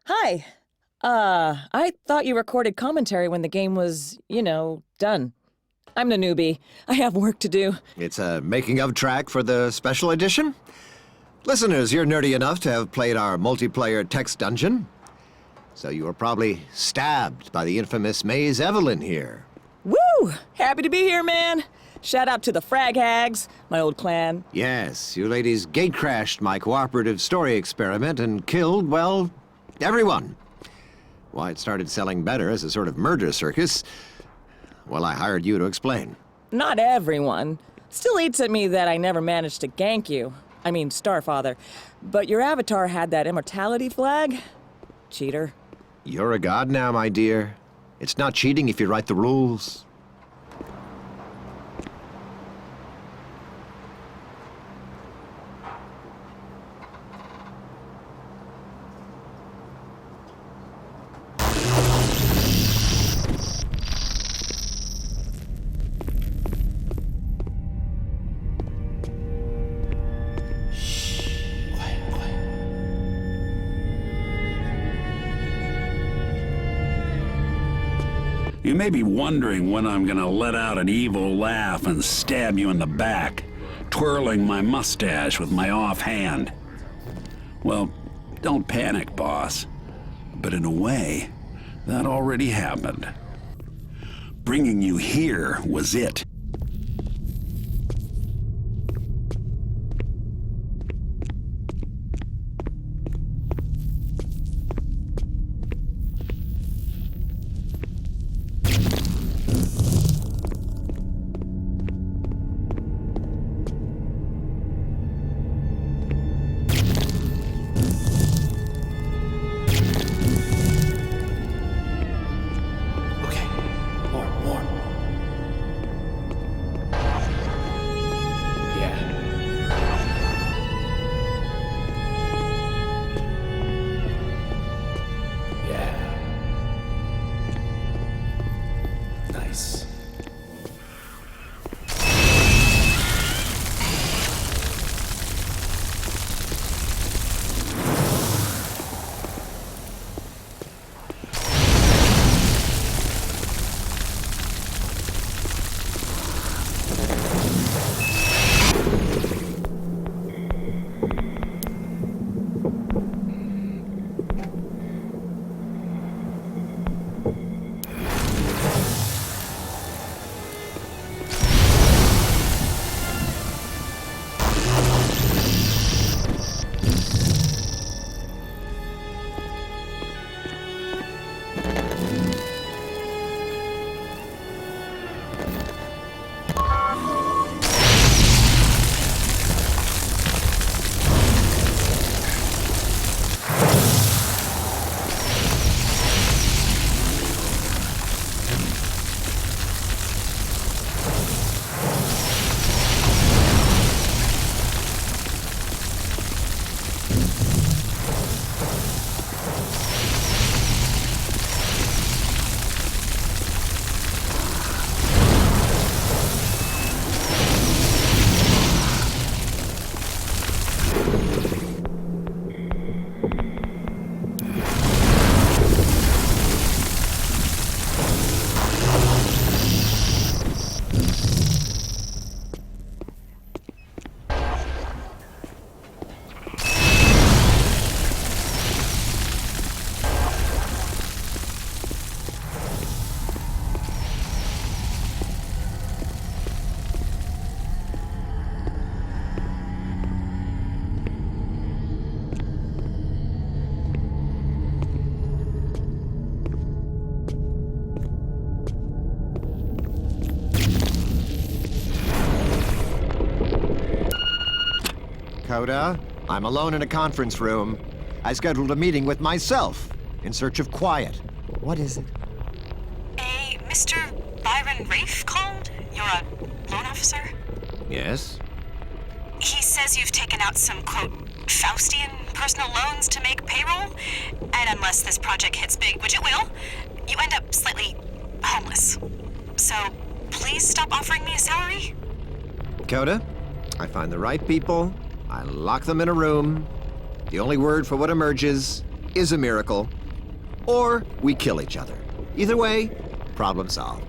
Hi. I thought you recorded commentary when the game was, done. I'm the newbie. I have work to do. It's a making-of track for the special edition. Listeners, you're nerdy enough to have played our multiplayer text dungeon. So you were probably stabbed by the infamous Maze Evelyn here. Woo! Happy to be here, man. Shout out to the Frag Hags, my old clan. Yes, you ladies gate-crashed my cooperative story experiment and killed, well, everyone. Why it started selling better as a sort of murder circus, well, I hired you to explain. Not everyone. Still eats at me that I never managed to gank you. I mean, Starfather. But your avatar had that immortality flag? Cheater. You're a god now, my dear. It's not cheating if you write the rules. You may be wondering when I'm gonna let out an evil laugh and stab you in the back, twirling my mustache with my offhand. Well, don't panic, boss. But in a way, that already happened. Bringing you here was it. Coda, I'm alone in a conference room. I scheduled a meeting with myself in search of quiet. What is it? A Mr. Byron Rafe called? You're a loan officer? Yes? He says you've taken out some, quote, Faustian personal loans to make payroll, and unless this project hits big, which it will, you end up slightly homeless. So, please stop offering me a salary? Coda, I find the right people, I lock them in a room. The only word for what emerges is a miracle, or we kill each other. Either way, problem solved.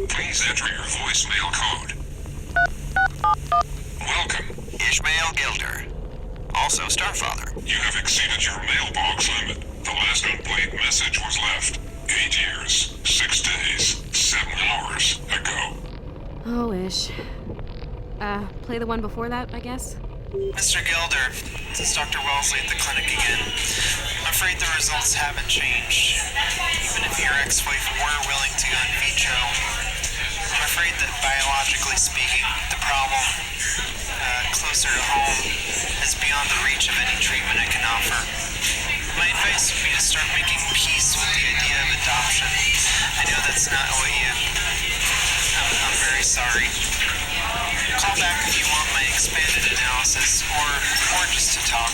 Please enter your voicemail code. Welcome. Ishmael Gilder. Also Starfather. You have exceeded your mailbox limit. The last unplayed message was left 8 years, 6 days, 7 hours ago. Oh, Ish. Play the one before that, I guess? Mr. Gilder, this is Dr. Wellesley at the clinic again. I'm afraid the results haven't changed. Even if your ex-wife were willing to go in vitro, I'm afraid that biologically speaking, the problem, closer to home, is beyond the reach of any treatment I can offer. My advice would be to start making peace with the idea of adoption. I know that's not what you... I'm very sorry. Call back if you want my expanded analysis, or just to talk.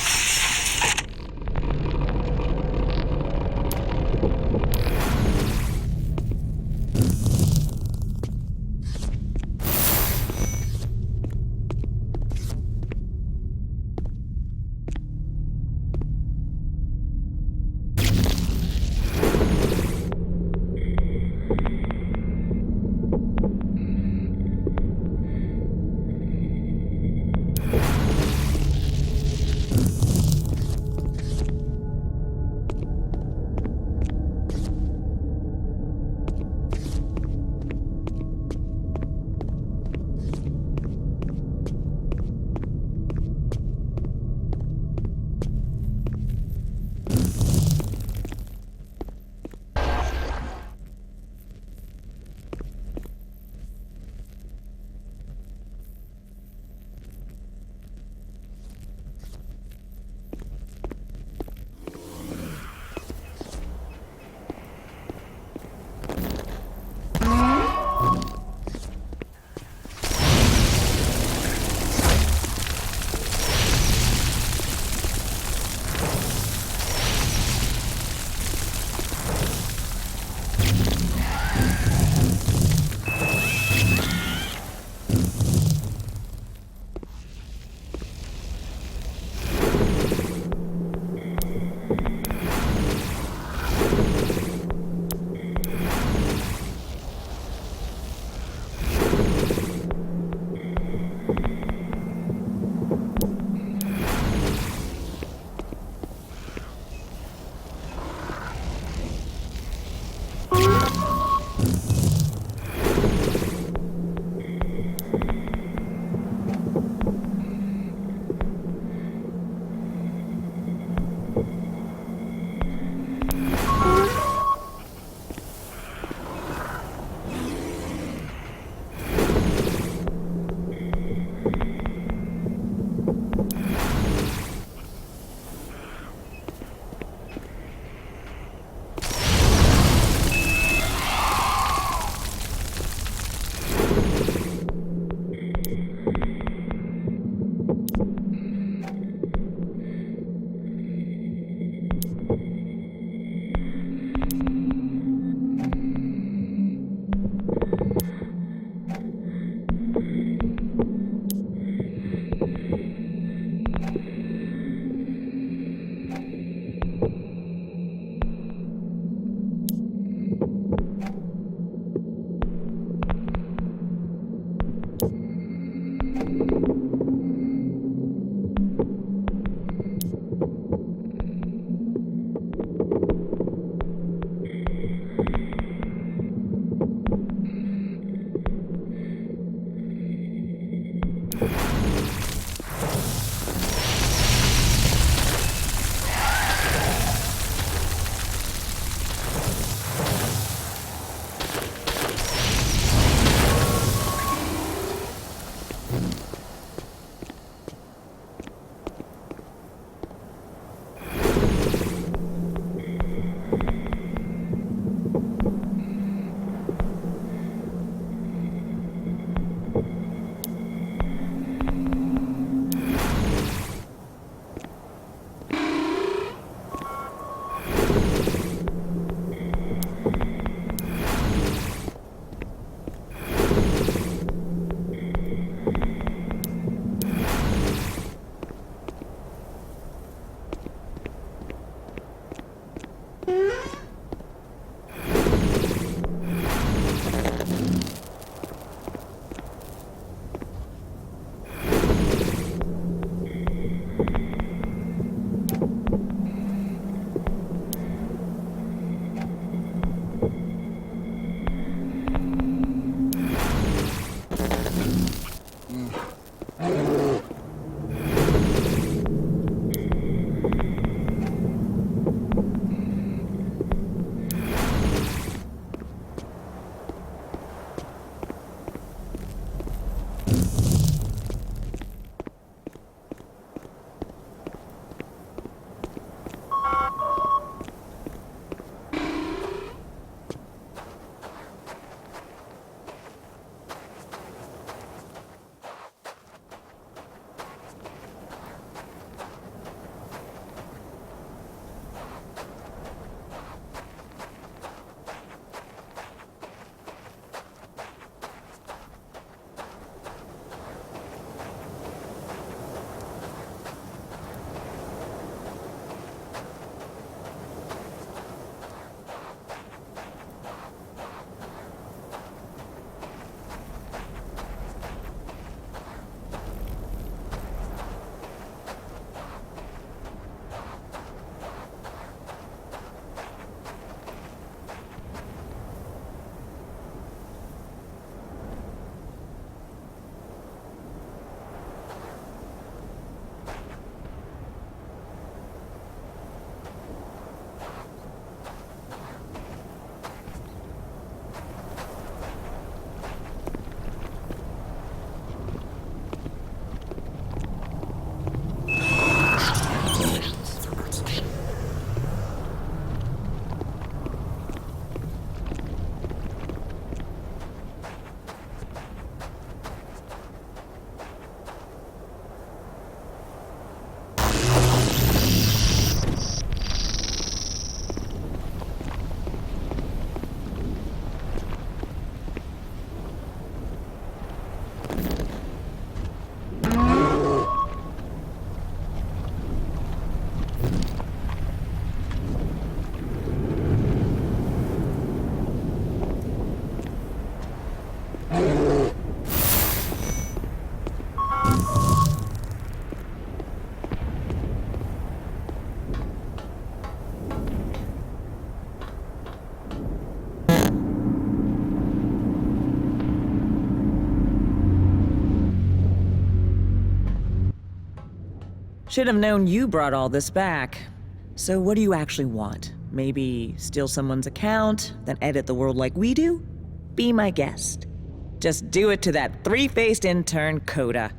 Should have known you brought all this back. So what do you actually want? Maybe steal someone's account, then edit the world like we do? Be my guest. Just do it to that three-faced intern, Coda.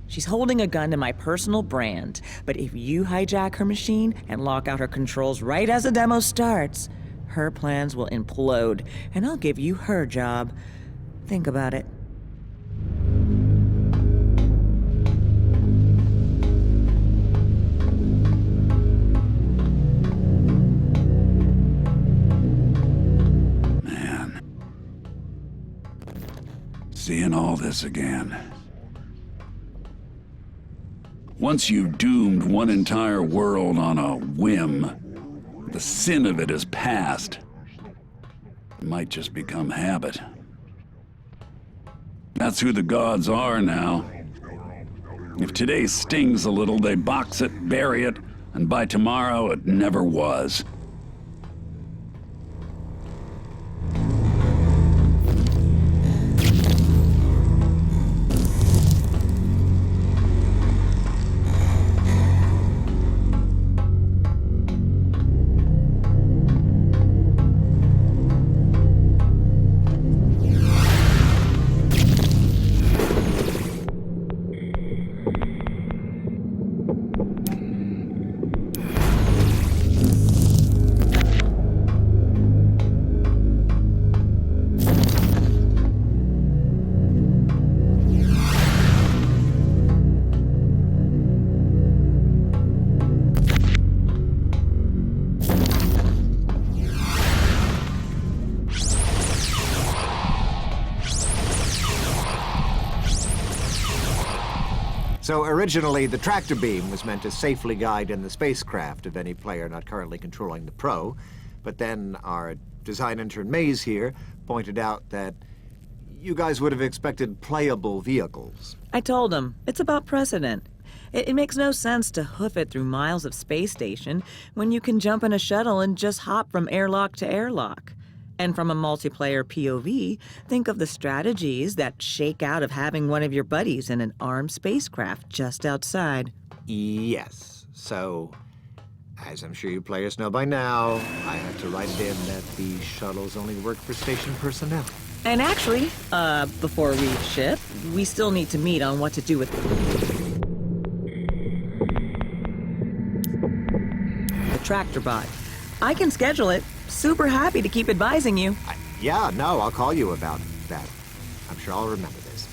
She's holding a gun to my personal brand, but if you hijack her machine and lock out her controls right as the demo starts, her plans will implode, and I'll give you her job. Think about it. Man. Seeing all this again. Once you've doomed one entire world on a whim, the sin of it is past. It might just become habit. That's who the gods are now. If today stings a little, they box it, bury it, and by tomorrow it never was. So originally, the tractor beam was meant to safely guide in the spacecraft of any player not currently controlling the Pro, but then our design intern Maze here pointed out that you guys would have expected playable vehicles. I told him, it's about precedent. It makes no sense to hoof it through miles of space station when you can jump in a shuttle and just hop from airlock to airlock. And from a multiplayer POV, think of the strategies that shake out of having one of your buddies in an armed spacecraft just outside. Yes. So, as I'm sure you players know by now, I have to write it in that the shuttles only work for station personnel. And actually, before we ship, we still need to meet on what to do with the tractor bot. I can schedule it. Super happy to keep advising you. Yeah, no, I'll call you about that. I'm sure I'll remember this.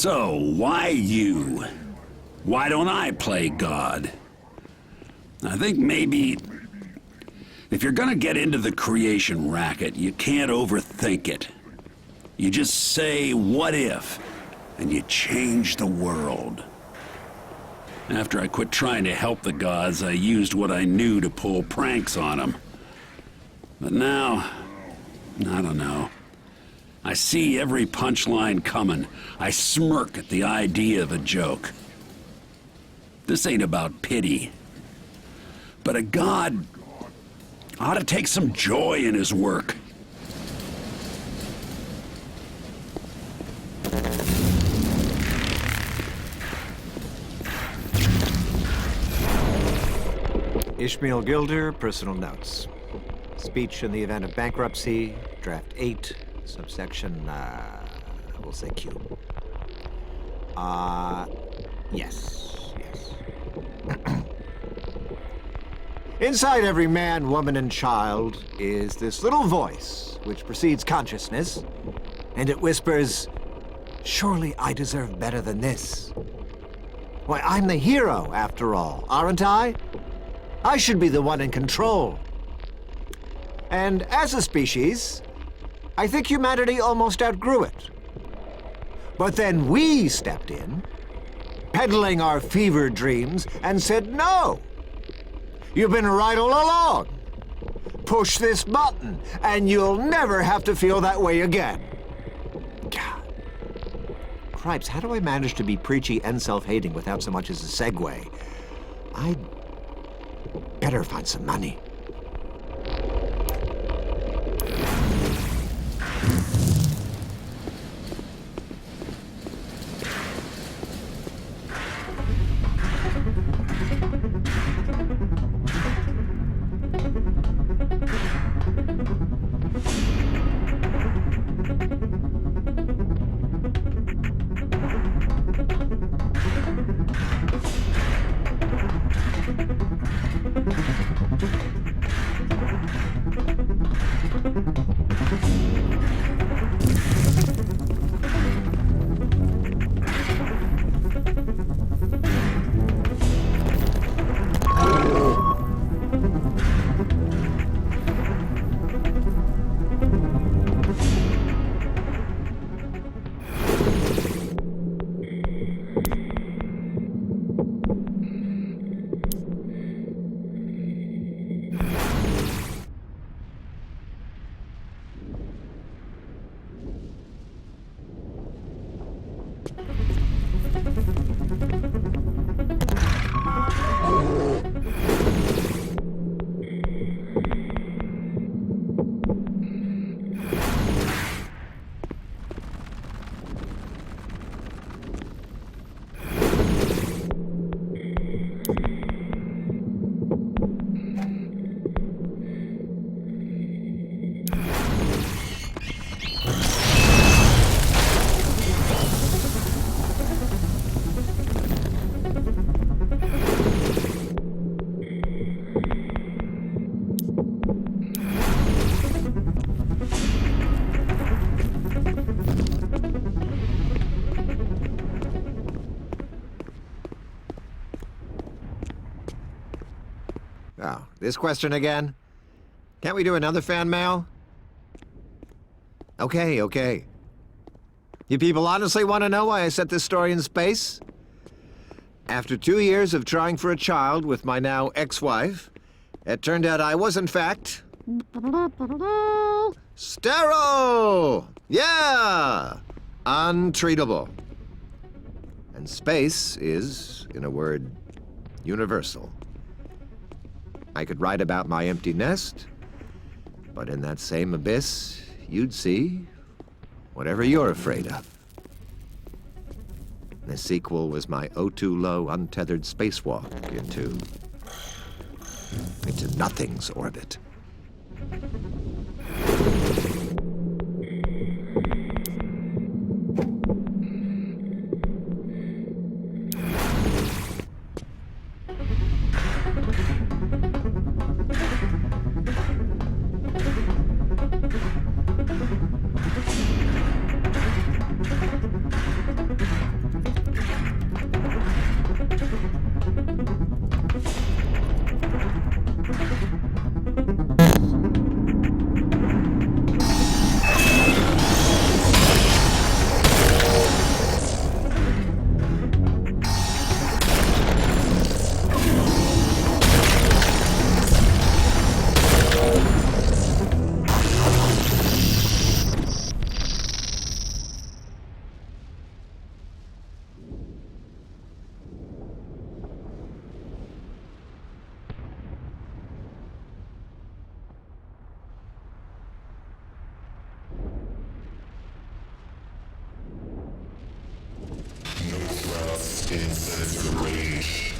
So, why you? Why don't I play God? I think maybe if you're gonna get into the creation racket, you can't overthink it. You just say, what if, and you change the world. After I quit trying to help the gods, I used what I knew to pull pranks on them. But now, I don't know. I see every punchline coming. I smirk at the idea of a joke. This ain't about pity. But a god ought to take some joy in his work. Ishmael Gilder, personal notes. Speech in the event of bankruptcy, draft 8, subsection, we'll say Q. Yes. Inside every man, woman, and child is this little voice which precedes consciousness, and it whispers, surely I deserve better than this. Why, I'm the hero, after all, aren't I? I should be the one in control. And as a species, I think humanity almost outgrew it. But then we stepped in, peddling our fever dreams, and said, no! You've been right all along. Push this button, and you'll never have to feel that way again. God. Cripes, how do I manage to be preachy and self-hating without so much as a segue? I'd better find some money. Oh, this question again? Can't we do another fan mail? Okay. You people honestly want to know why I set this story in space? After 2 years of trying for a child with my now ex-wife, it turned out I was, in fact, sterile! Yeah! Untreatable. And space is, in a word, universal. I could write about my empty nest, but in that same abyss, you'd see whatever you're afraid of. The sequel was my O2 low untethered spacewalk into nothing's orbit. Disintegrate.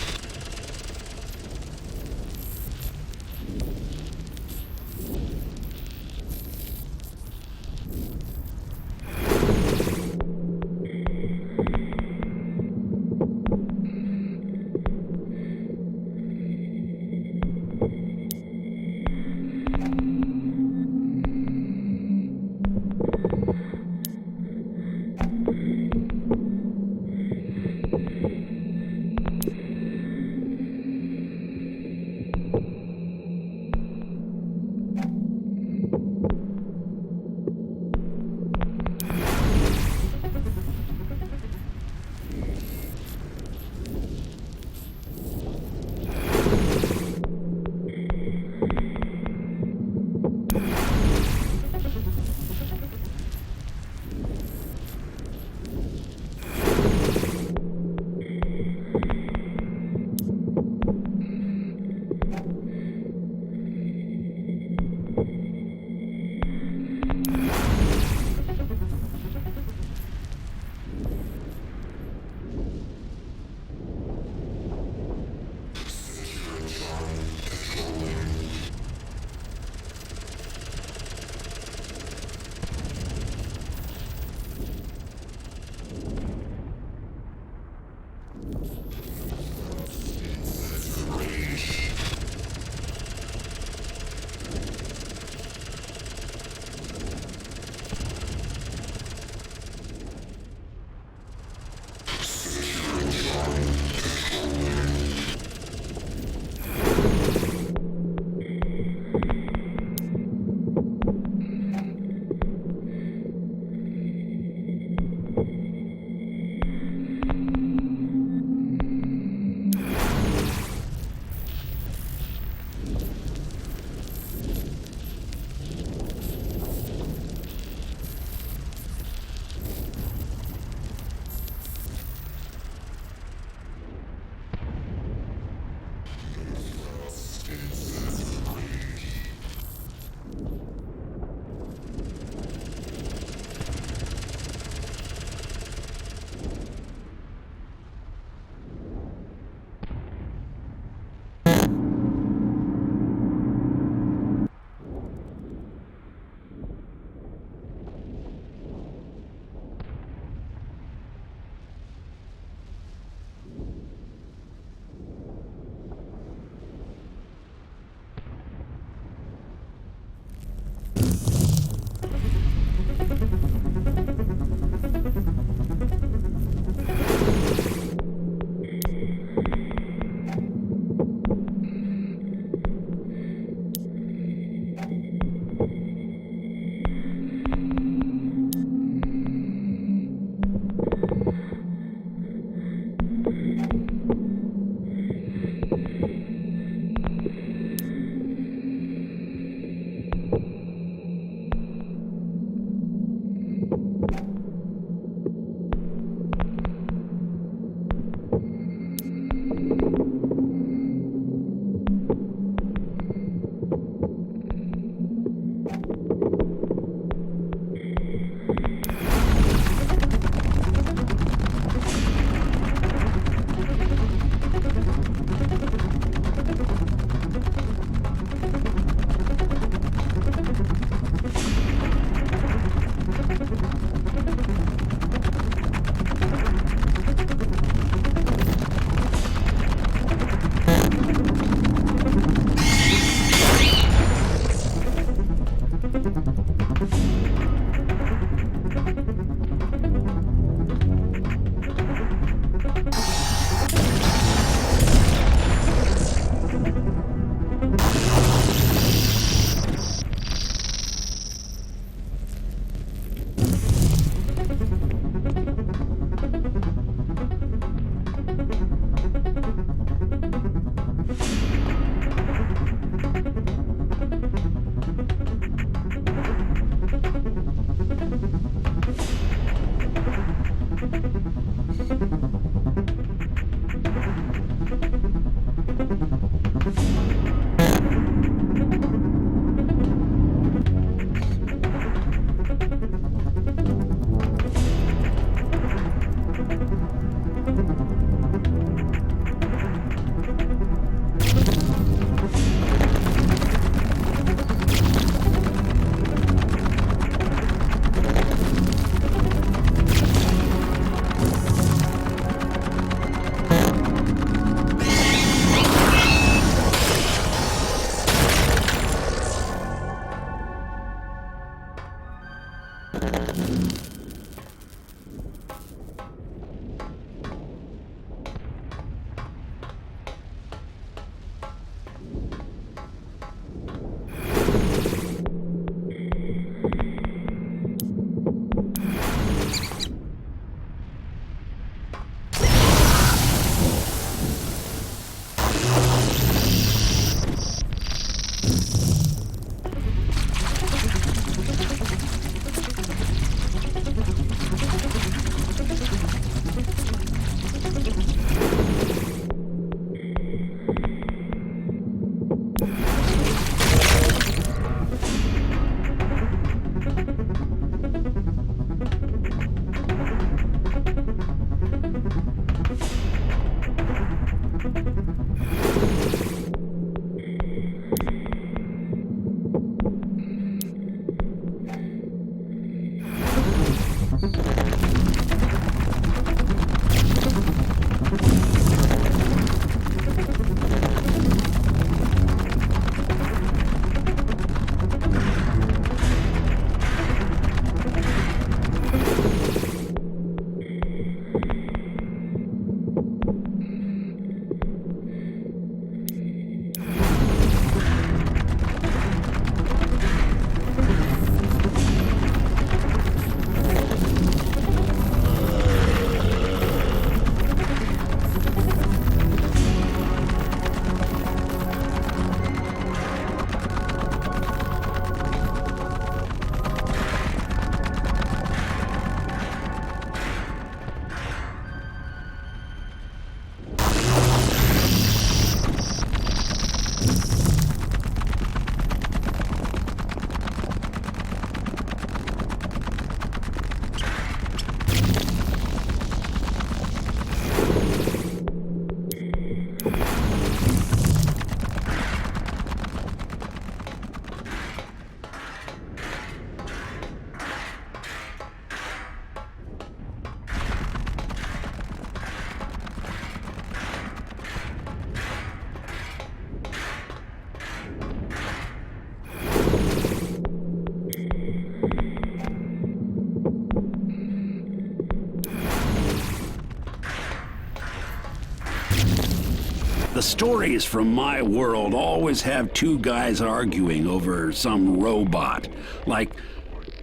The stories from my world always have two guys arguing over some robot. Like,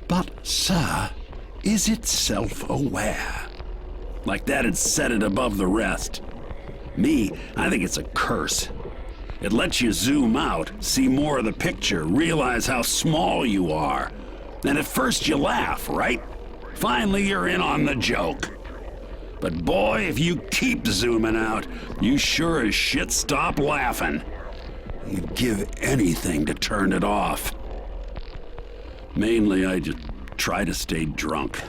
but sir, is it self-aware? Like that'd set it above the rest. Me, I think it's a curse. It lets you zoom out, see more of the picture, realize how small you are. And at first you laugh, right? Finally you're in on the joke. But boy, if you keep zooming out, you sure as shit stop laughing. You'd give anything to turn it off. Mainly, I just try to stay drunk.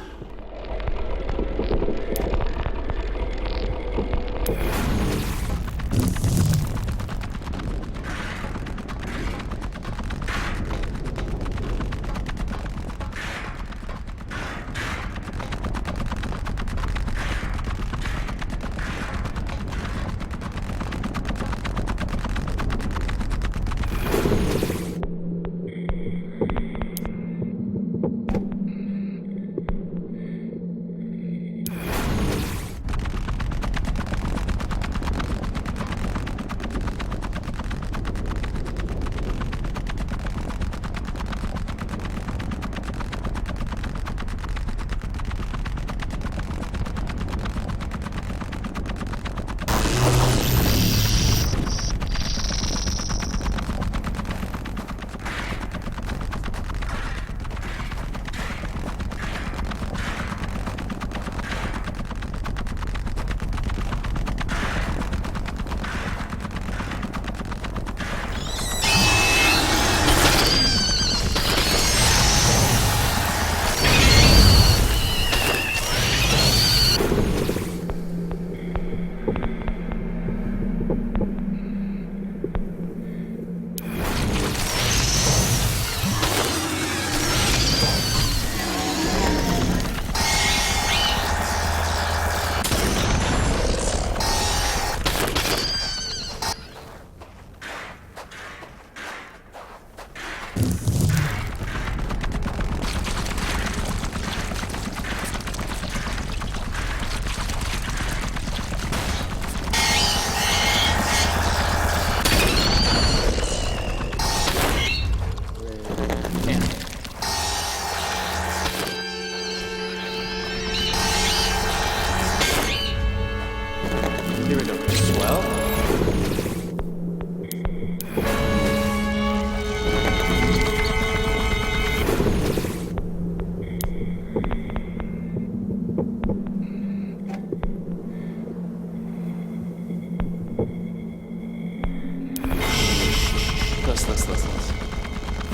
Listen.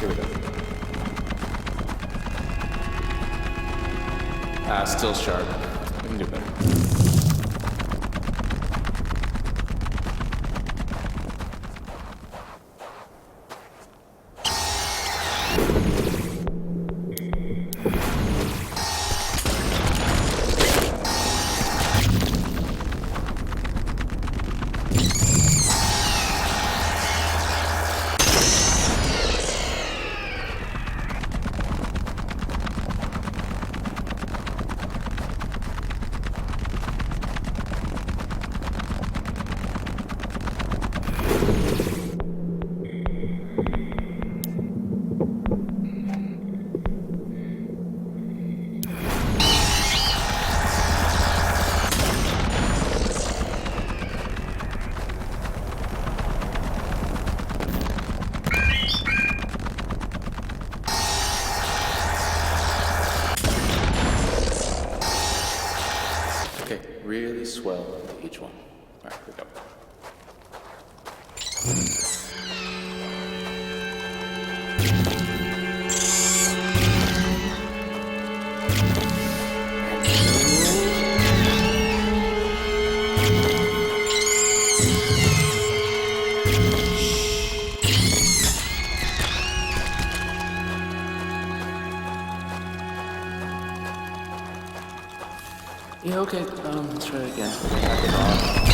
Here we go. Still sharp. We can do better. Okay, really swell into each one. All right, here we go. Okay, let's try it again.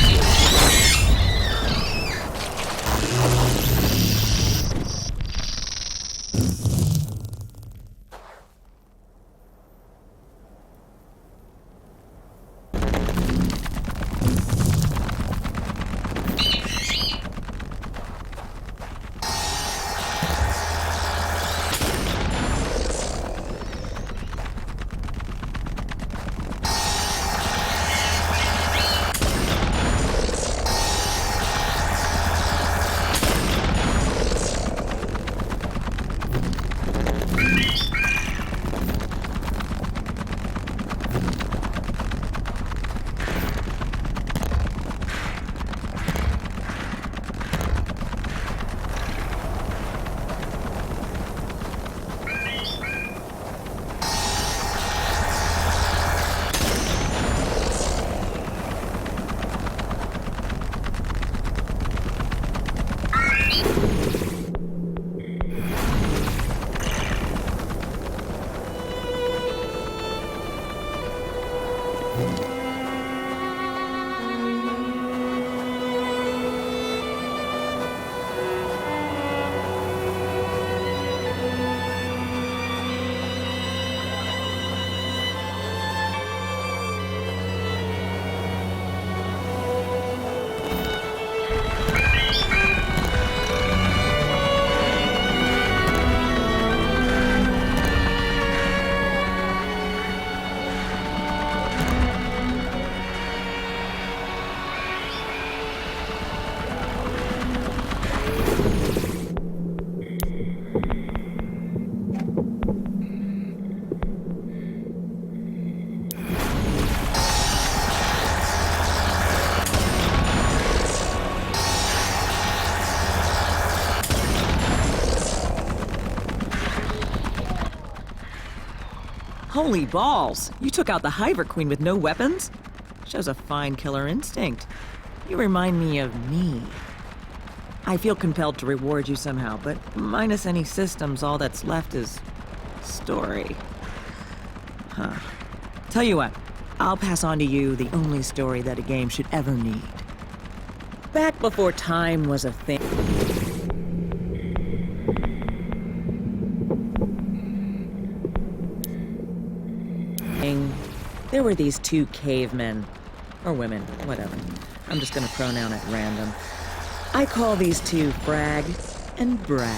Holy balls! You took out the Hyver Queen with no weapons? Shows a fine killer instinct. You remind me of me. I feel compelled to reward you somehow, but minus any systems, all that's left is story. Huh. Tell you what, I'll pass on to you the only story that a game should ever need. Back before time was a thing. There were these two cavemen, or women, whatever. I'm just gonna pronoun at random. I call these two Frag and Brag.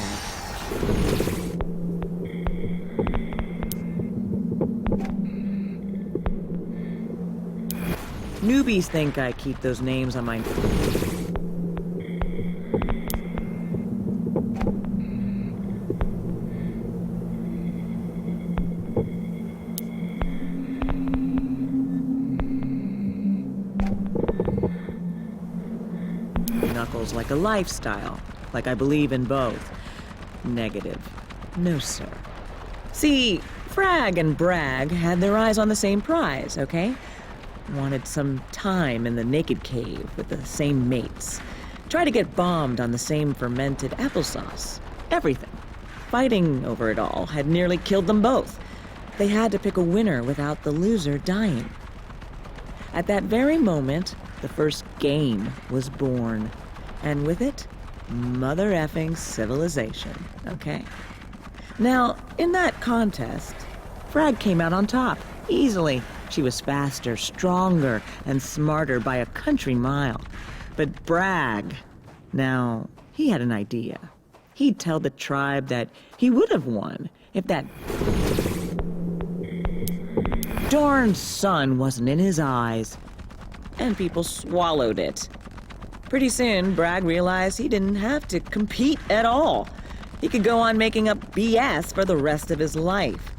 Newbies think I keep those names on my... Knuckles like a lifestyle, like I believe in both. Negative. No, sir. See, Frag and Brag had their eyes on the same prize, okay? Wanted some time in the naked cave with the same mates. Try to get bombed on the same fermented applesauce. Everything. Fighting over it all had nearly killed them both. They had to pick a winner without the loser dying. At that very moment, the first game was born. And with it, mother effing civilization, okay? Now, in that contest, Frag came out on top, easily. She was faster, stronger, and smarter by a country mile. But Brag, now, he had an idea. He'd tell the tribe that he would have won if that darn sun wasn't in his eyes. And people swallowed it. Pretty soon, Bragg realized he didn't have to compete at all. He could go on making up BS for the rest of his life.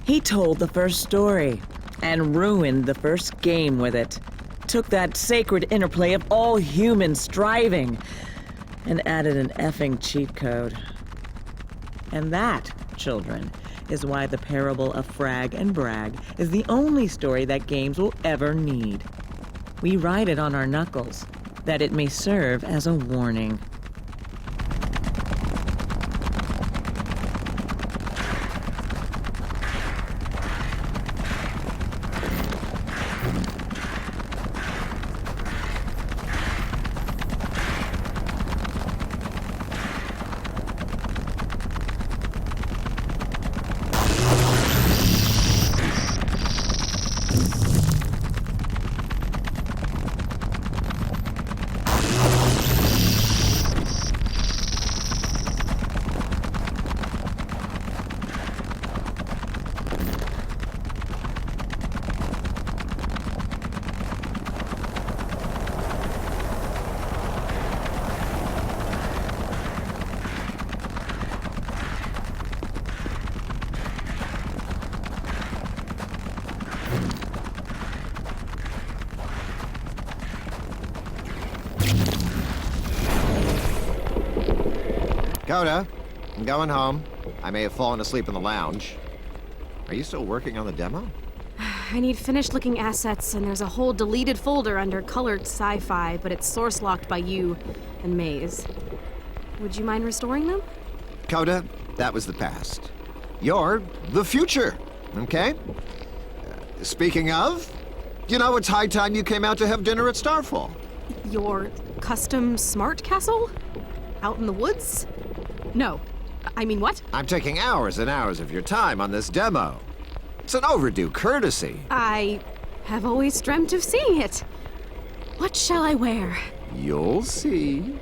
He told the first story and ruined the first game with it. Took that sacred interplay of all human striving and added an effing cheat code. And that, children, is why the parable of Frag and Brag is the only story that games will ever need. We write it on our knuckles, that it may serve as a warning. Coda, I'm going home. I may have fallen asleep in the lounge. Are you still working on the demo? I need finished-looking assets, and there's a whole deleted folder under colored sci-fi, but it's source-locked by you and Maze. Would you mind restoring them? Coda, that was the past. You're the future, okay? Speaking of, you know, it's high time you came out to have dinner at Starfall. Your custom smart castle? Out in the woods? No. I mean, what? I'm taking hours and hours of your time on this demo. It's an overdue courtesy. I have always dreamt of seeing it. What shall I wear? You'll see.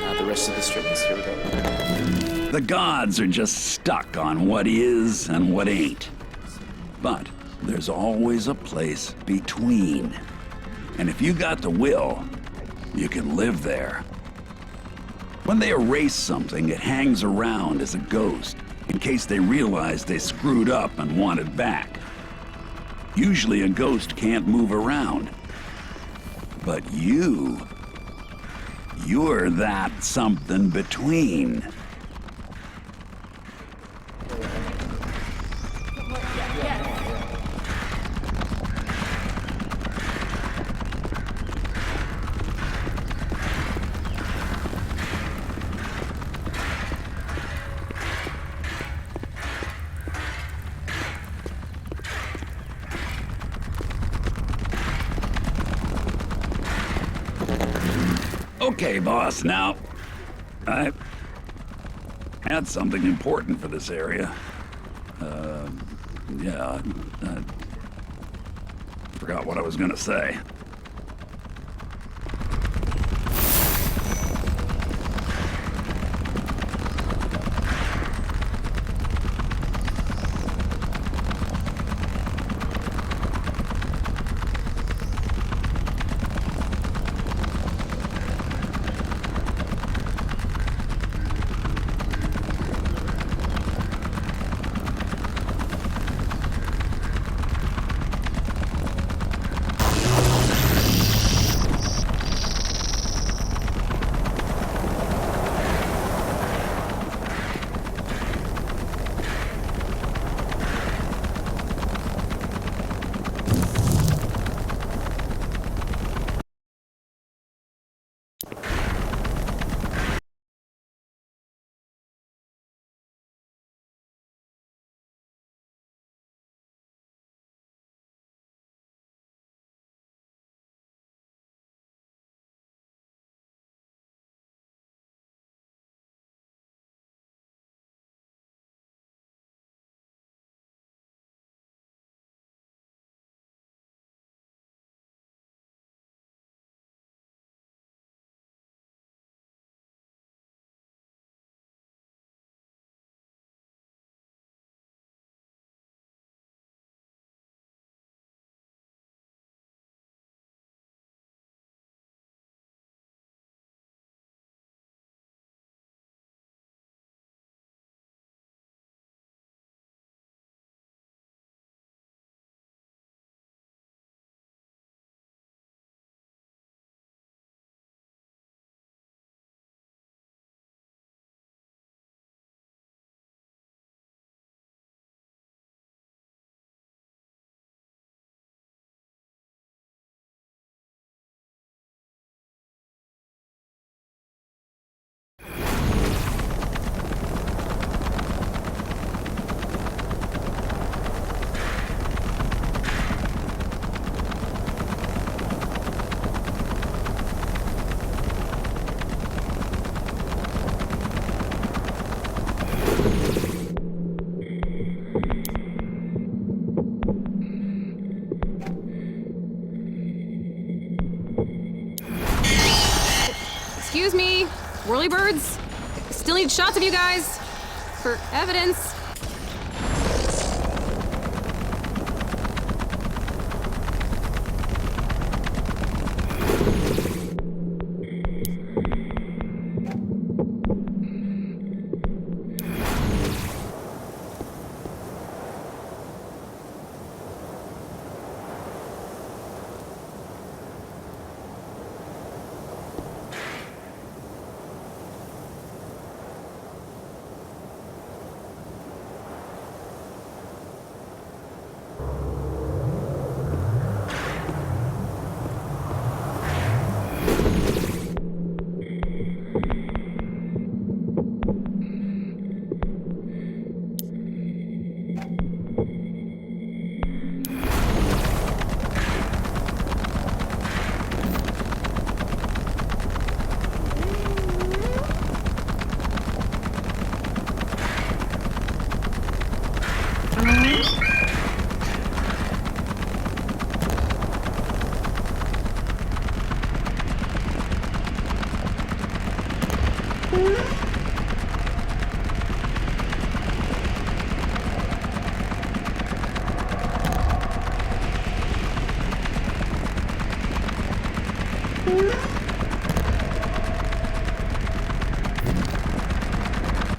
Now the rest of the strings. Here we go. The gods are just stuck on what is and what ain't. But there's always a place between. And if you got the will, you can live there. When they erase something, it hangs around as a ghost, in case they realize they screwed up and want it back. Usually a ghost can't move around. But you're that something between. Okay, boss, now, I had something important for this area. I forgot what I was gonna say. Excuse me, whirlybirds? Still need shots of you guys. For evidence.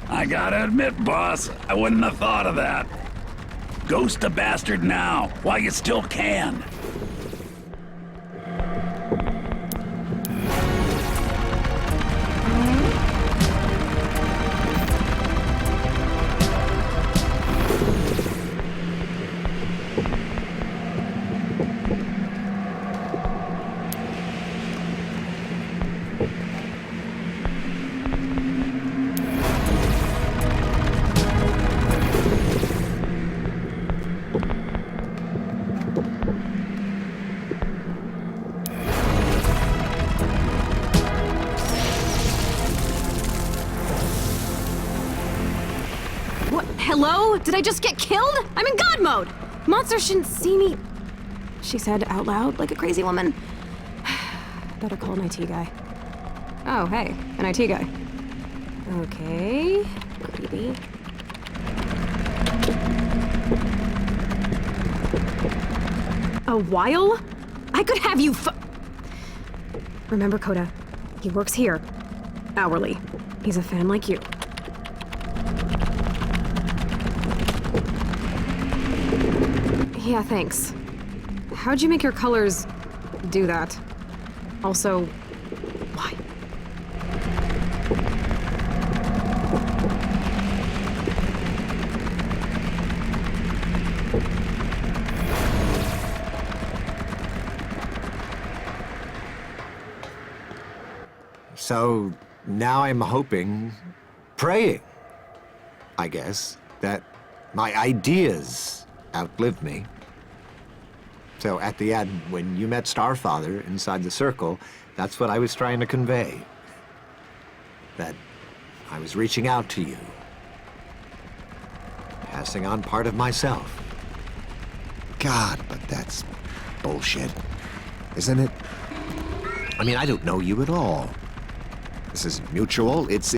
I gotta admit, boss, I wouldn't have thought of that. Ghost a bastard now, while you still can. What? Hello? Did I just get killed? I'm in God mode! Monsters shouldn't see me, she said out loud like a crazy woman. Better call an IT guy. Oh, hey, an IT guy. Okay, maybe. A while? I could have you Remember Coda, he works here. Hourly. He's a fan like you. Yeah, thanks. How'd you make your colors do that? Also, why? So now I'm hoping, praying, I guess, that my ideas outlive me. So at the end, when you met Starfather inside the circle, that's what I was trying to convey. That I was reaching out to you, passing on part of myself. God, but that's bullshit, isn't it? I mean, I don't know you at all. This isn't mutual. It's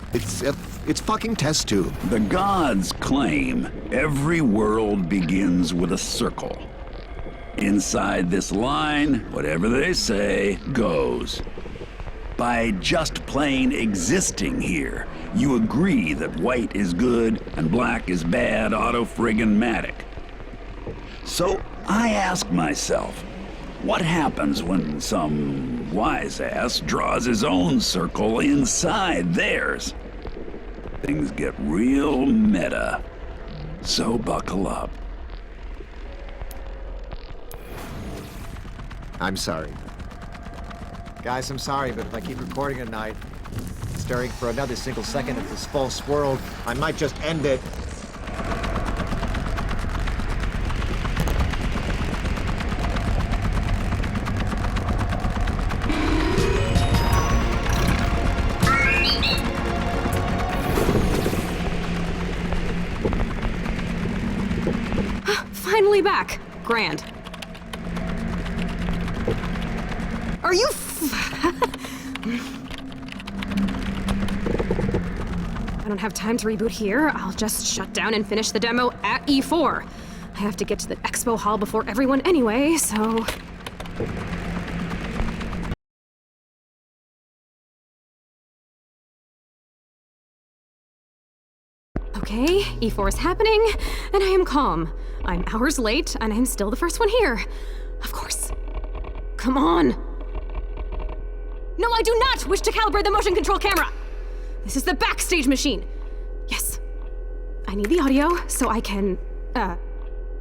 fucking test tube. The gods claim every world begins with a circle. Inside this line, whatever they say goes. By just plain existing here, you agree that white is good and black is bad, auto-friggin-matic. So I ask myself, what happens when some wise-ass draws his own circle inside theirs? Things get real meta. So buckle up. I'm sorry. Guys, I'm sorry, but if I keep recording at night, staring for another single second at this false world, I might just end it. Finally back. Grand. Are you I don't have time to reboot here. I'll just shut down and finish the demo at E4. I have to get to the expo hall before everyone anyway, so... Okay, E4 is happening, and I am calm. I'm hours late, and I'm still the first one here. Of course. Come on! No, I do not wish to calibrate the motion control camera! This is the backstage machine! Yes. I need the audio so I can,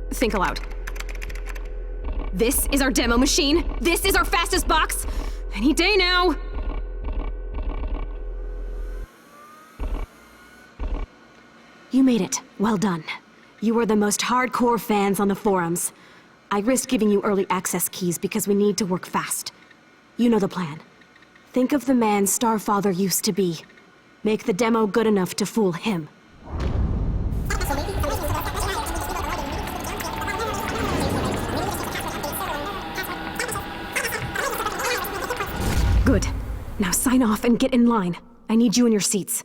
think aloud. This is our demo machine. This is our fastest box. Any day now. You made it. Well done. You were the most hardcore fans on the forums. I risked giving you early access keys because we need to work fast. You know the plan. Think of the man Starfather used to be. Make the demo good enough to fool him. Good. Now sign off and get in line. I need you in your seats.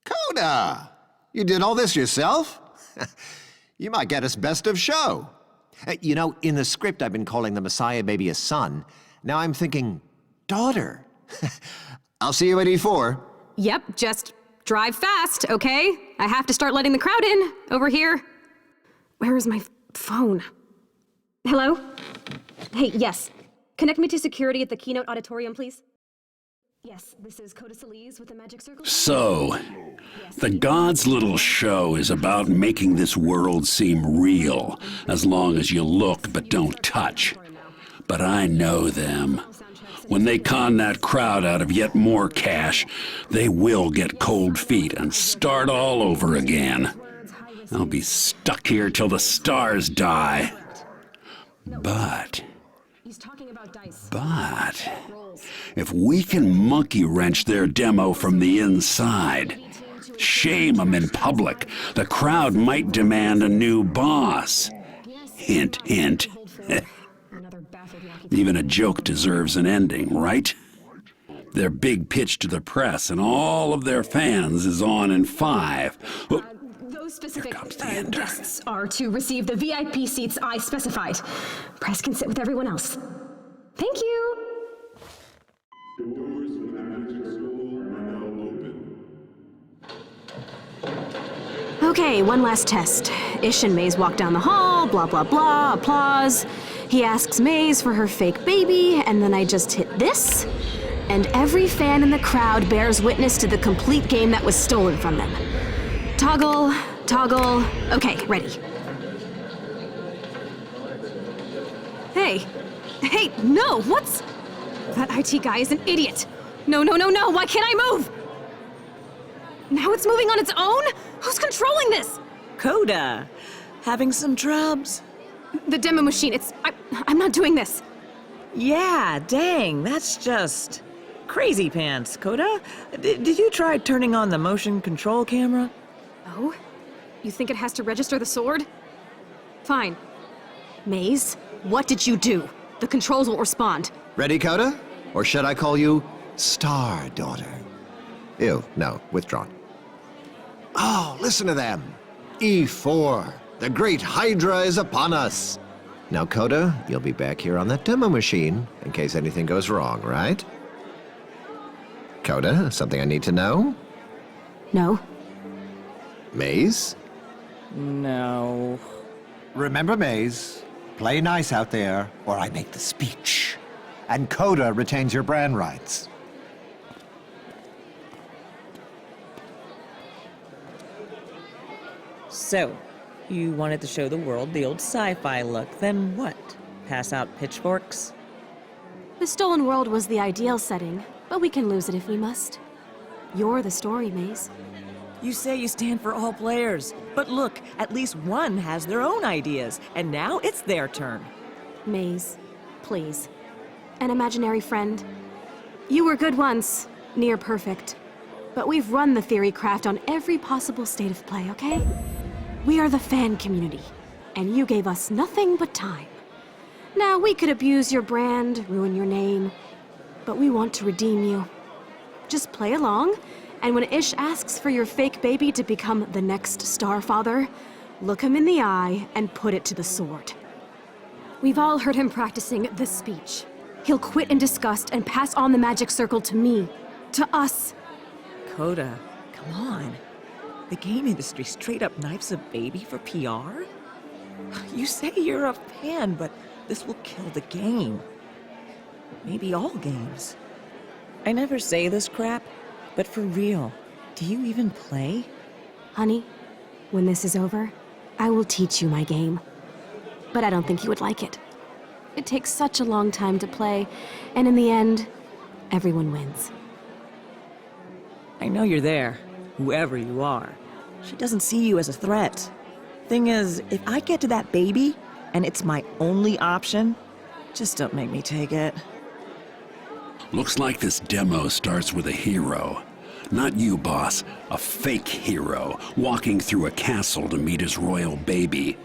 Coda! You did all this yourself? You might get us best of show. You know, in the script I've been calling the Messiah baby a son. Now I'm thinking, daughter. I'll see you at E4. Yep, just drive fast, okay? I have to start letting the crowd in, over here. Where is my phone? Hello? Hey, yes. Connect me to security at the Keynote Auditorium, please. Yes, this is Coda Solis with the Magic Circle. So, the God's little show is about making this world seem real, as long as you look but don't touch. But I know them. When they con that crowd out of yet more cash, they will get cold feet and start all over again. I'll be stuck here till the stars die. But, if we can monkey wrench their demo from the inside, shame them in public, the crowd might demand a new boss. Hint, hint. Even a joke deserves an ending, right? Their big pitch to the press and all of their fans is on in 5. Those specific guests are to receive the VIP seats I specified. Press can sit with everyone else. Thank you. Doors of the Magic School are now open. Okay, one last test. Ish and Maze walk down the hall, blah, blah, blah, applause. He asks Maze for her fake baby, and then I just hit this, and every fan in the crowd bears witness to the complete game that was stolen from them. Toggle, toggle. Okay, ready. Hey. Hey, no, what's... That IT guy is an idiot. No, no, no, no, why can't I move? Now it's moving on its own? Who's controlling this? Coda, having some trubs? The demo machine, I'm not doing this. Yeah, dang, that's just crazy pants, Coda. Did you try turning on the motion control camera? Oh? You think it has to register the sword? Fine. Maze, what did you do? The controls will respond. Ready, Coda? Or should I call you Star Daughter? Ew, no, withdrawn. Oh, listen to them. E4. The great Hydra is upon us. Now, Coda, you'll be back here on that demo machine in case anything goes wrong, right? Coda, something I need to know? No. Maze? No. Remember, Maze, play nice out there, or I make the speech. And Coda retains your brand rights. So, you wanted to show the world the old sci-fi look, then what? Pass out pitchforks? The stolen world was the ideal setting, but we can lose it if we must. You're the story, Maze. You say you stand for all players, but look, at least one has their own ideas, and now it's their turn. Maze, please. An imaginary friend. You were good once, near perfect. But we've run the theory craft on every possible state of play, okay? We are the fan community, and you gave us nothing but time. Now, we could abuse your brand, ruin your name, but we want to redeem you. Just play along, And when Ish asks for your fake baby to become the next Starfather, look him in the eye and put it to the sword. We've all heard him practicing this speech. He'll quit in disgust and pass on the magic circle to me. To us. Coda, come on. The game industry straight up knifes a baby for PR? You say you're a fan, but this will kill the game. Maybe all games. I never say this crap, but for real, do you even play? Honey, when this is over, I will teach you my game. But I don't think you would like it. It takes such a long time to play, and in the end, everyone wins. I know you're there, whoever you are. She doesn't see you as a threat. Thing is, if I get to that baby, and it's my only option, just don't make me take it. Looks like this demo starts with a hero. Not you, boss. A fake hero, walking through a castle to meet his royal baby.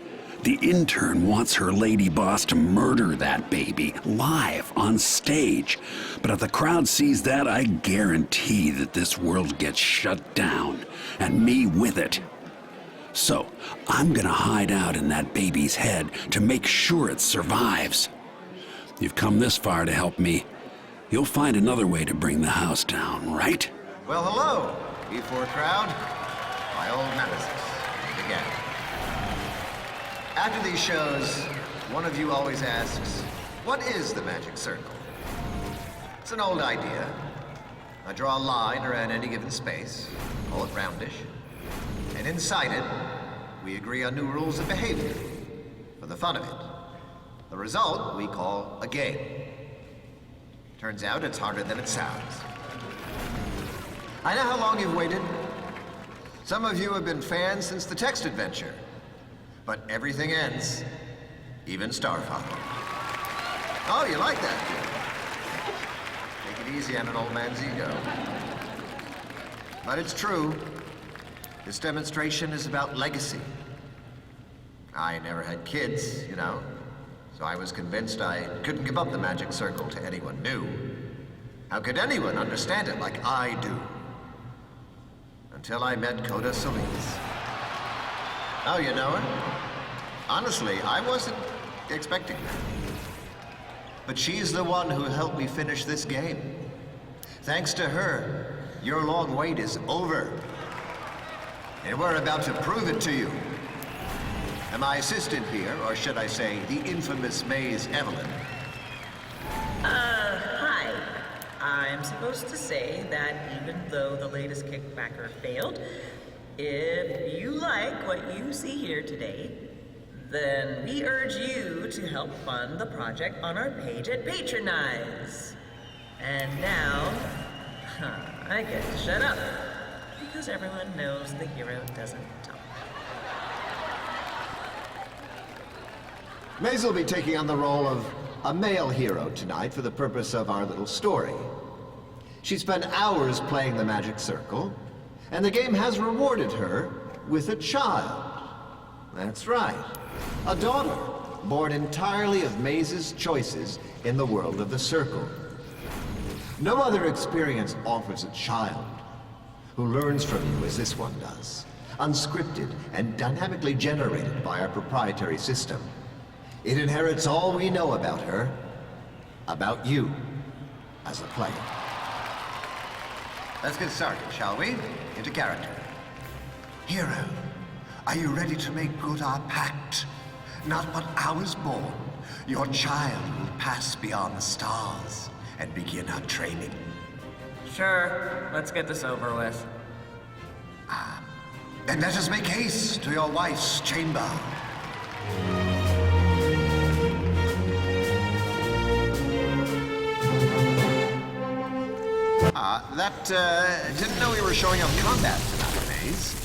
The intern wants her lady boss to murder that baby, live, on stage. But if the crowd sees that, I guarantee that this world gets shut down, and me with it. So, I'm gonna hide out in that baby's head to make sure it survives. You've come this far to help me. You'll find another way to bring the house down, right? Well, hello, E4 crowd. My old nemesis, meet again. After these shows, one of you always asks, what is the magic circle? It's an old idea. I draw a line around any given space, call it roundish, and inside it, we agree on new rules of behavior for the fun of it. The result we call a game. Turns out it's harder than it sounds. I know how long you've waited. Some of you have been fans since the text adventure. But everything ends, even Starfather. Oh, you like that? Take it easy on an old man's ego. But it's true. This demonstration is about legacy. I never had kids, you know, so I was convinced I couldn't give up the magic circle to anyone new. How could anyone understand it like I do? Until I met Coda Solis. Oh, you know her? Honestly, I wasn't expecting that. But she's the one who helped me finish this game. Thanks to her, your long wait is over. And we're about to prove it to you. And my assistant here, or should I say, the infamous Maze Evelyn. Hi. I'm supposed to say that even though the latest kickbacker failed, if you like what you see here today, then we urge you to help fund the project on our page at Patronize. And now, I get to shut up, because everyone knows the hero doesn't talk. Maze will be taking on the role of a male hero tonight for the purpose of our little story. She spent hours playing the magic circle, and the game has rewarded her with a child. That's right, a daughter, born entirely of Maze's choices in the world of the circle. No other experience offers a child who learns from you as this one does, unscripted and dynamically generated by our proprietary system. It inherits all we know about her, about you, as a player. Let's get started, shall we? Into character. Hero, are you ready to make good our pact? Not but hours born, your child will pass beyond the stars and begin her training. Sure, let's get this over with. Then let us make haste to your wife's chamber. Didn't know we were showing off combat tonight, Maze.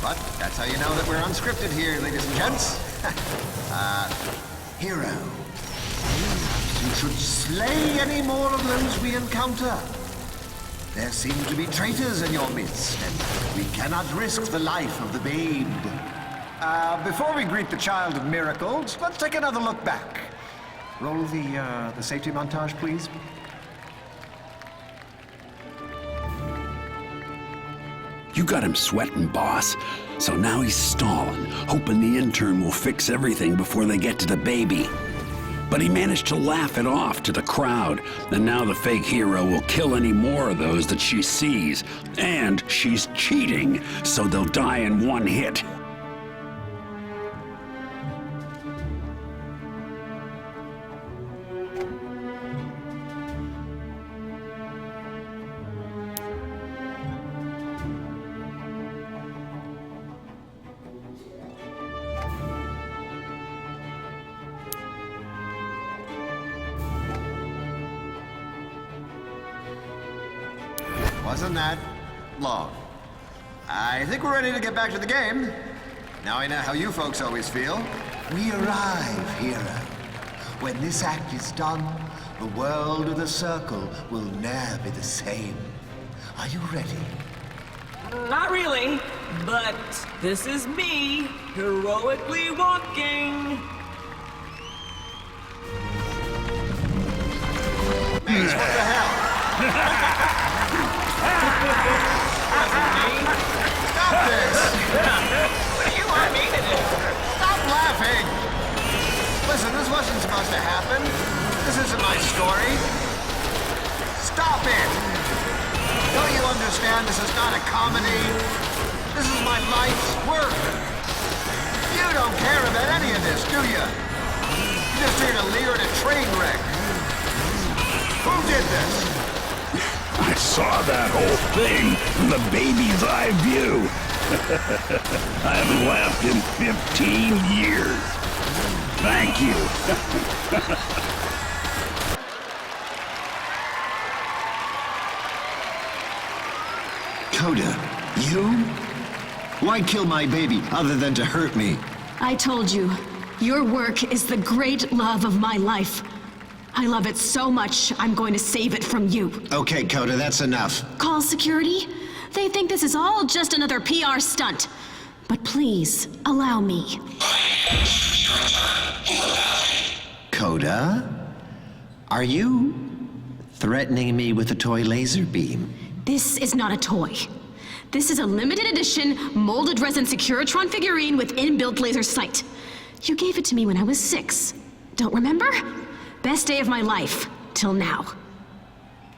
But that's how you know that we're unscripted here, ladies and gents. Hero, you should slay any more of those we encounter. There seem to be traitors in your midst, and we cannot risk the life of the babe. Before we greet the child of miracles, let's take another look back. Roll the safety montage, please. You got him sweating, boss. So now he's stalling, hoping the intern will fix everything before they get to the baby. But he managed to laugh it off to the crowd, and now the fake hero will kill any more of those that she sees. And she's cheating, so they'll die in one hit. Wasn't that long? I think we're ready to get back to the game. Now I know how you folks always feel. We arrive, hero. When this act is done, the world of the circle will never be the same. Are you ready? Not really, but this is me, heroically walking. Maze, what the hell? Stop this! What do you want me to do? Stop laughing! Listen, this wasn't supposed to happen. This isn't my story. Stop it! Don't you understand this is not a comedy? This is my life's work. You don't care about any of this, do you? You're just here to leer at a train wreck. Who did this? I saw that whole thing from the baby's eye view. I haven't laughed in 15 years. Thank you. Coda, you? Why kill my baby other than to hurt me? I told you, your work is the great love of my life. I love it so much, I'm going to save it from you. Okay, Coda, that's enough. Call security? They think this is all just another PR stunt. But please, allow me. Coda? Are you threatening me with a toy laser beam? This is not a toy. This is a limited edition, molded resin Securitron figurine with inbuilt laser sight. You gave it to me when I was 6. Don't remember? Best day of my life, till now.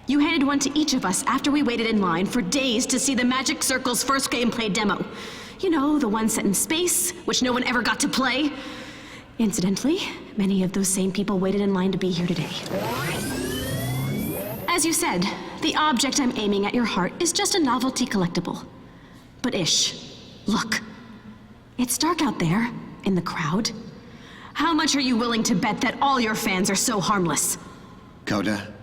You handed one to each of us after we waited in line for days to see the Magic Circle's first gameplay demo. You know, the one set in space, which no one ever got to play. Incidentally, many of those same people waited in line to be here today. As you said, the object I'm aiming at your heart is just a novelty collectible. But Ish, look. It's dark out there, in the crowd. How much are you willing to bet that all your fans are so harmless? Coda,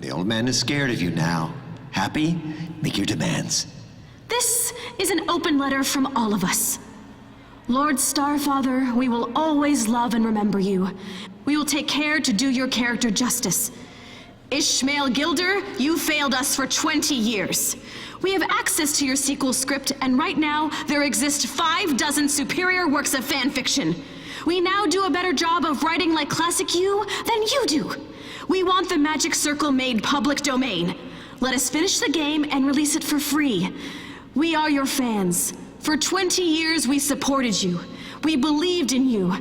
the old man is scared of you now. Happy? Make your demands. This is an open letter from all of us. Lord Starfather, we will always love and remember you. We will take care to do your character justice. Ishmael Gilder, you failed us for 20 years. We have access to your sequel script, and right now, there exist 6 superior works of fan fiction. We now do a better job of writing like classic you than you do. We want the Magic Circle made public domain. Let us finish the game and release it for free. We are your fans. For 20 years, we supported you. We believed in you.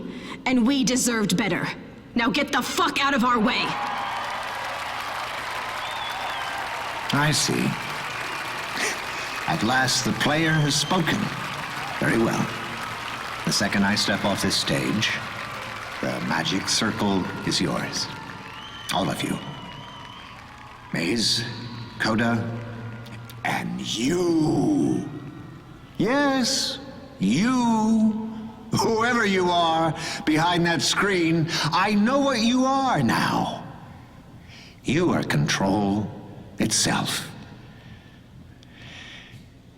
And we deserved better. Now get the fuck out of our way. I see. At last, the player has spoken. Very well. The second I step off this stage, the Magic Circle is yours. All of you. Maze, Coda, and you. Yes, you. Whoever you are behind that screen, I know what you are now. You are control itself.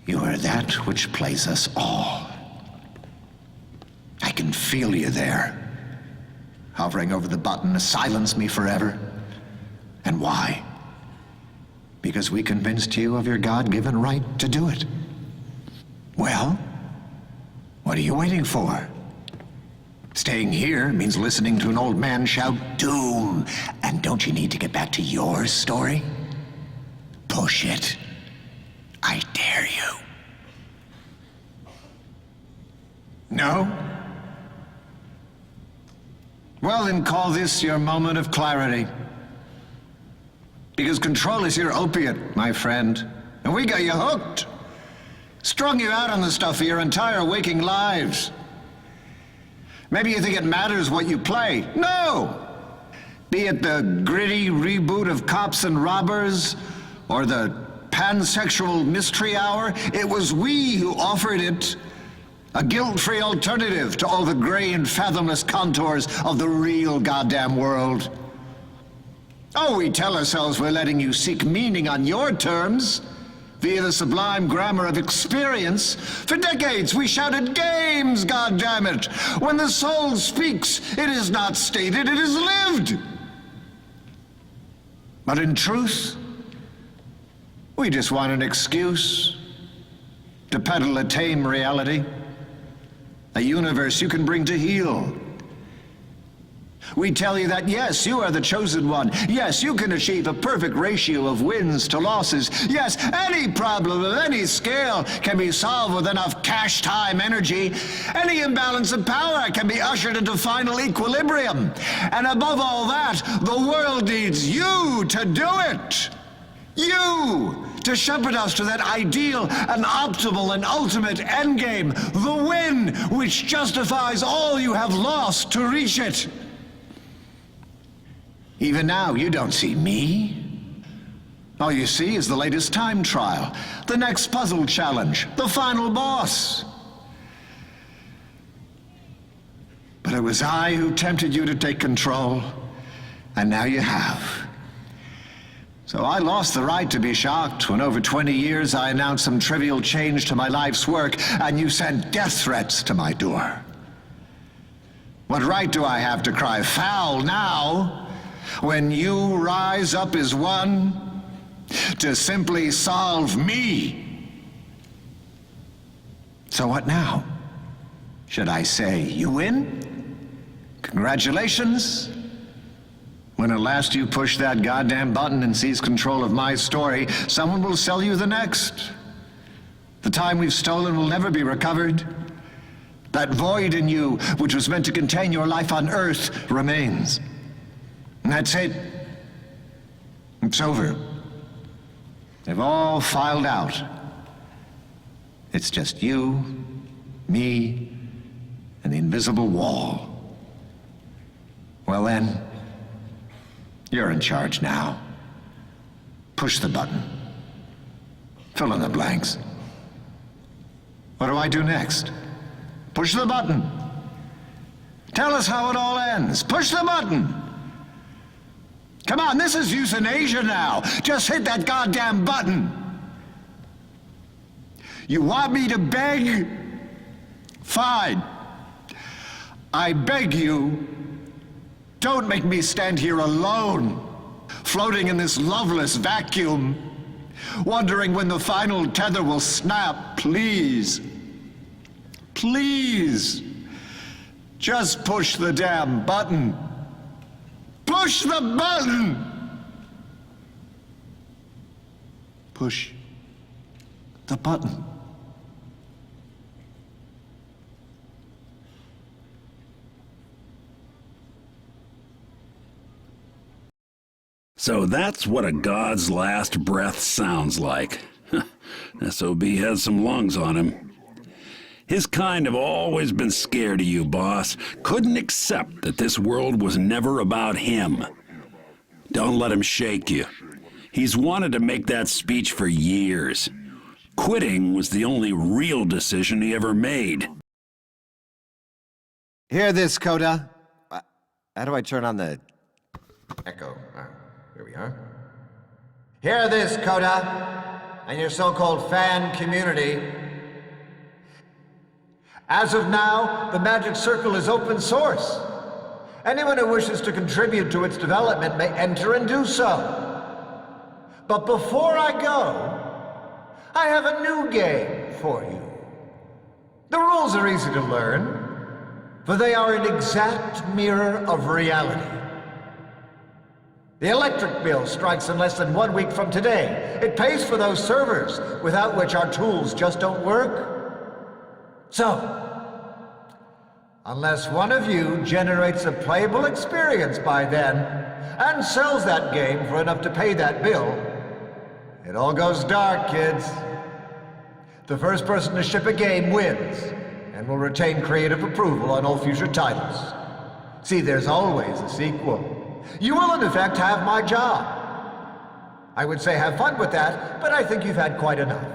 You are that which plays us all. I can feel you there, hovering over the button to silence me forever. And why? Because we convinced you of your God-given right to do it. Well, what are you waiting for? Staying here means listening to an old man shout doom. And don't you need to get back to your story? Push it. I dare you. No? Well, then call this your moment of clarity. Because control is your opiate, my friend. And we got you hooked. Strung you out on the stuff for your entire waking lives. Maybe you think it matters what you play. No! Be it the gritty reboot of Cops and Robbers, or the pansexual mystery hour, it was we who offered it a guilt-free alternative to all the gray and fathomless contours of the real goddamn world. Oh, we tell ourselves we're letting you seek meaning on your terms, via the sublime grammar of experience. For decades we shouted games, goddammit! When the soul speaks, it is not stated, it is lived! But in truth, we just want an excuse to peddle a tame reality, a universe you can bring to heel. We tell you that, yes, you are the chosen one. Yes, you can achieve a perfect ratio of wins to losses. Yes, any problem of any scale can be solved with enough cash, time, energy. Any imbalance of power can be ushered into final equilibrium. And above all that, the world needs you to do it. You! To shepherd us to that ideal and optimal and ultimate endgame, the win which justifies all you have lost to reach it. Even now, you don't see me. All you see is the latest time trial, the next puzzle challenge, the final boss. But it was I who tempted you to take control, and now you have. So I lost the right to be shocked when over 20 years I announced some trivial change to my life's work, and you sent death threats to my door. What right do I have to cry foul now, when you rise up as one to simply solve me? So what now? Should I say you win? Congratulations? When at last you push that goddamn button and seize control of my story, someone will sell you the next. The time we've stolen will never be recovered. That void in you, which was meant to contain your life on Earth, remains. And that's it. It's over. They've all filed out. It's just you, me, and the invisible wall. Well then, you're in charge now. Push the button. Fill in the blanks. What do I do next? Push the button. Tell us how it all ends. Push the button. Come on, this is euthanasia now. Just hit that goddamn button. You want me to beg? Fine. I beg you, don't make me stand here alone, floating in this loveless vacuum, wondering when the final tether will snap. Please. Please. Just push the damn button. Push the button! Push the button. So that's what a god's last breath sounds like. SOB has some lungs on him. His kind have always been scared of you, boss. Couldn't accept that this world was never about him. Don't let him shake you. He's wanted to make that speech for years. Quitting was the only real decision he ever made. Hear this, Coda. How do I turn on the echo? Here we are. Hear this, Coda, and your so-called fan community. As of now, the Magic Circle is open source. Anyone who wishes to contribute to its development may enter and do so. But before I go, I have a new game for you. The rules are easy to learn, for they are an exact mirror of reality. The electric bill strikes in less than 1 week from today. It pays for those servers, without which our tools just don't work. So, Unless one of you generates a playable experience by then, and sells that game for enough to pay that bill, it all goes dark, kids. The first person to ship a game wins, and will retain creative approval on all future titles. See, there's always a sequel. You will, in effect, have my job. I would say have fun with that, but I think you've had quite enough.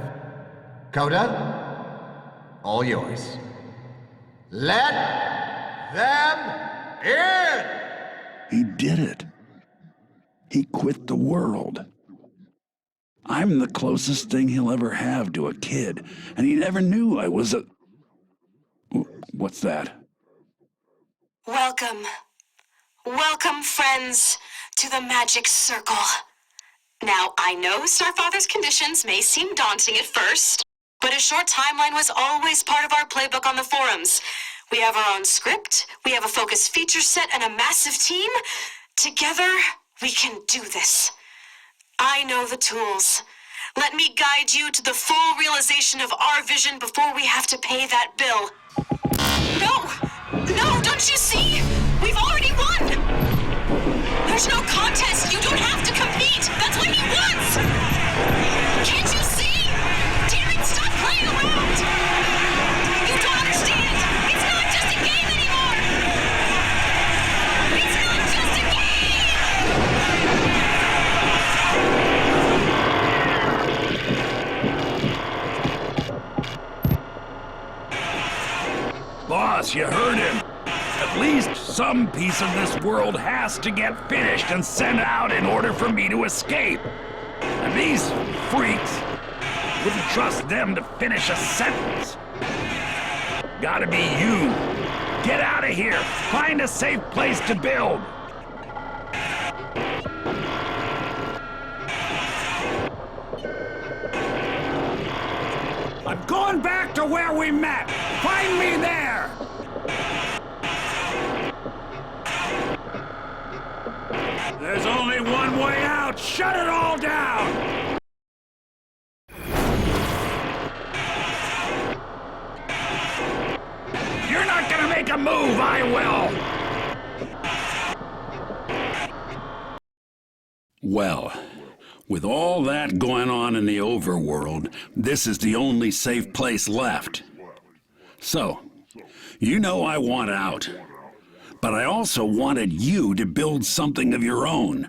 Coda, all yours. Let them in! He did it. He quit the world. I'm the closest thing he'll ever have to a kid, and he never knew I was a... What's that? Welcome. Welcome, friends, to the Magic Circle. Now, I know Starfather's conditions may seem daunting at first, but a short timeline was always part of our playbook on the forums. We have our own script, we have a focused feature set, and a massive team. Together, we can do this. I know the tools. Let me guide you to the full realization of our vision before we have to pay that bill. No, don't you see? We've already won! There's no contest, you don't have to compete! That's what he wants! Can't you see? Darren, stop playing around! You don't understand! It's not just a game anymore! It's not just a game! Boss, you heard him. At least some piece of this world has to get finished and sent out in order for me to escape. And these freaks wouldn't trust them to finish a sentence. Gotta be you. Get out of here. Find a safe place to build. I'm going back to where we met. Find me there. There's only one way out! Shut it all down! You're not gonna make a move, I will! Well, with all that going on in the overworld, this is the only safe place left. So, you know I want out. But I also wanted you to build something of your own,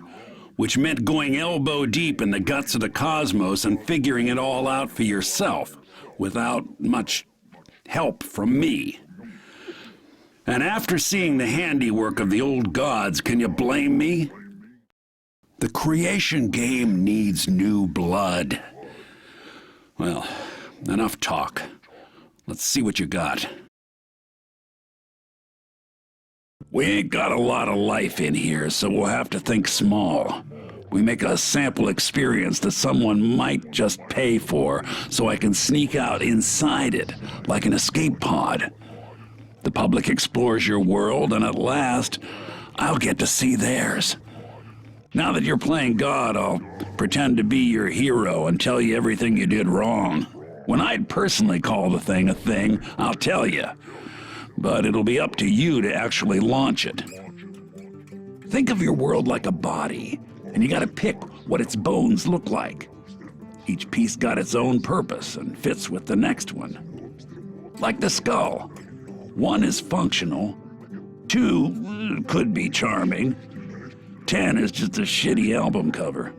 which meant going elbow deep in the guts of the cosmos and figuring it all out for yourself, without much help from me. And after seeing the handiwork of the old gods, can you blame me? The creation game needs new blood. Well, enough talk. Let's see what you got. We ain't got a lot of life in here, so we'll have to think small. We make a sample experience that someone might just pay for, so I can sneak out inside it, like an escape pod. The public explores your world, and at last, I'll get to see theirs. Now that you're playing God, I'll pretend to be your hero and tell you everything you did wrong. When I'd personally call the thing a thing, I'll tell you. But it'll be up to you to actually launch it. Think of your world like a body, and you gotta pick what its bones look like. Each piece got its own purpose and fits with the next one. Like the skull. 1 is functional, 2 could be charming, 10 is just a shitty album cover.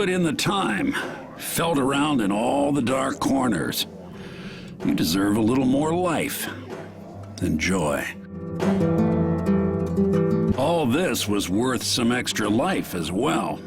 put in the time, felt around in all the dark corners. You deserve a little more life and joy. All this was worth some extra life as well.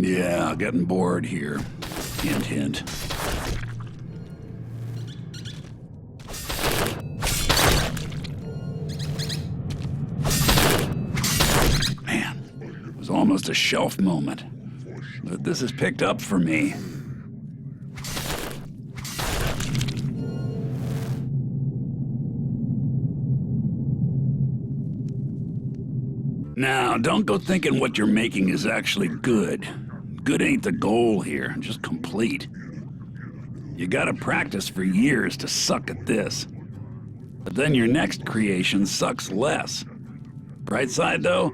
Yeah, getting bored here. Hint, hint. Man, it was almost a shelf moment. But this is picked up for me. Now, don't go thinking what you're making is actually good. Good ain't the goal here, just complete. You gotta practice for years to suck at this. But then your next creation sucks less. Bright side, though,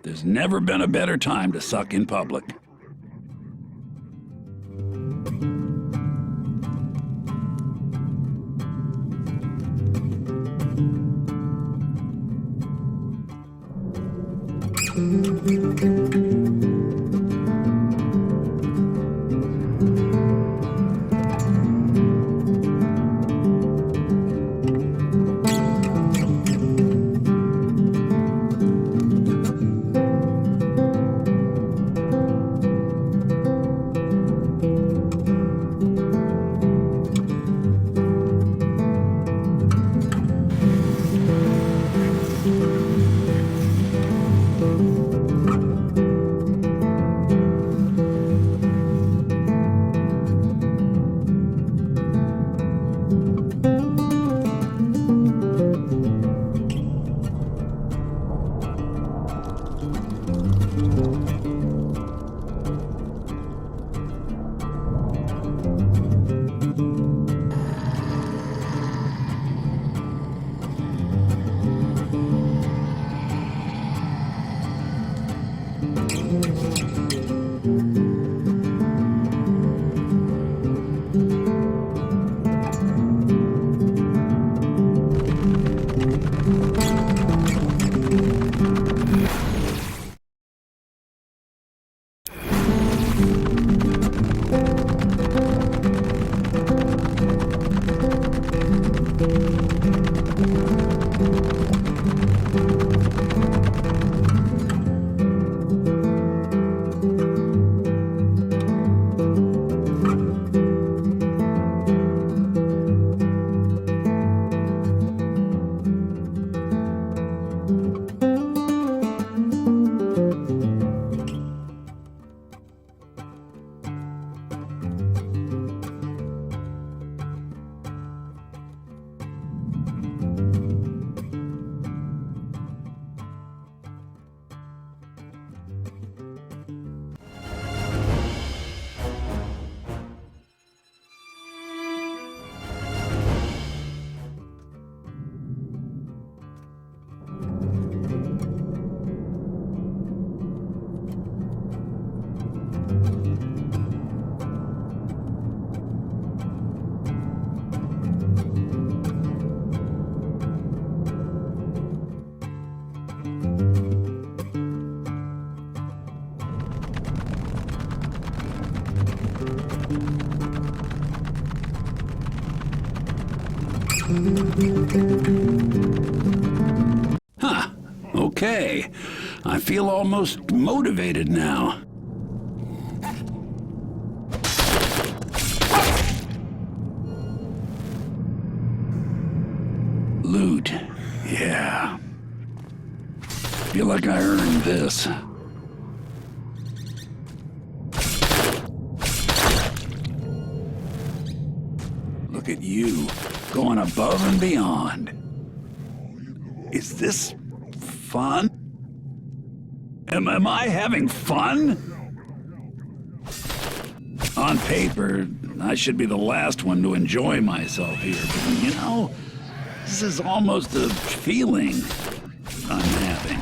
there's never been a better time to suck in public. Huh. Okay. I feel almost motivated now. Loot. Yeah. Feel like I earned this. Look at you, going above and beyond. Is this fun? Am I having fun? On paper, I should be the last one to enjoy myself here, but you know, this is almost a feeling I'm having.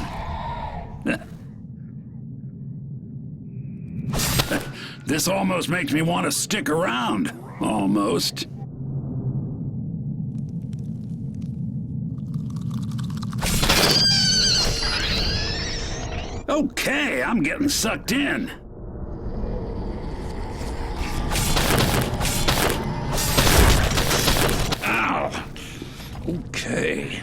This almost makes me want to stick around. Almost. Okay, I'm getting sucked in. Ow. Okay.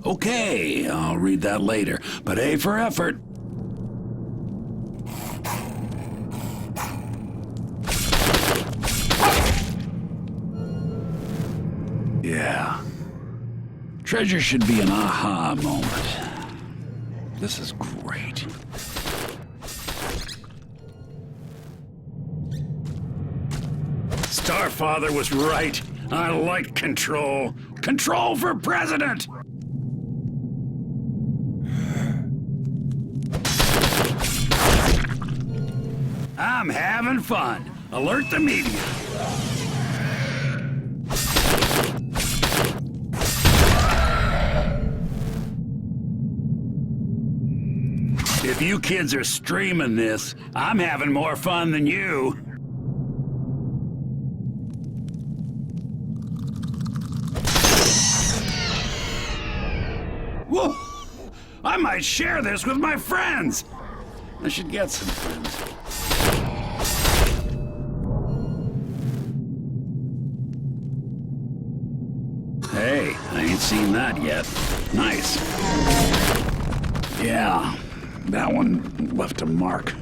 Okay, I'll read that later, but A for effort. Yeah. Treasure should be an aha moment. This is great. Starfather was right. I like control. Control for president! I'm having fun. Alert the media. If you kids are streaming this, I'm having more fun than you. Whoa! I might share this with my friends. I should get some friends. Hey, I ain't seen that yet. Nice. Yeah, that one left a mark.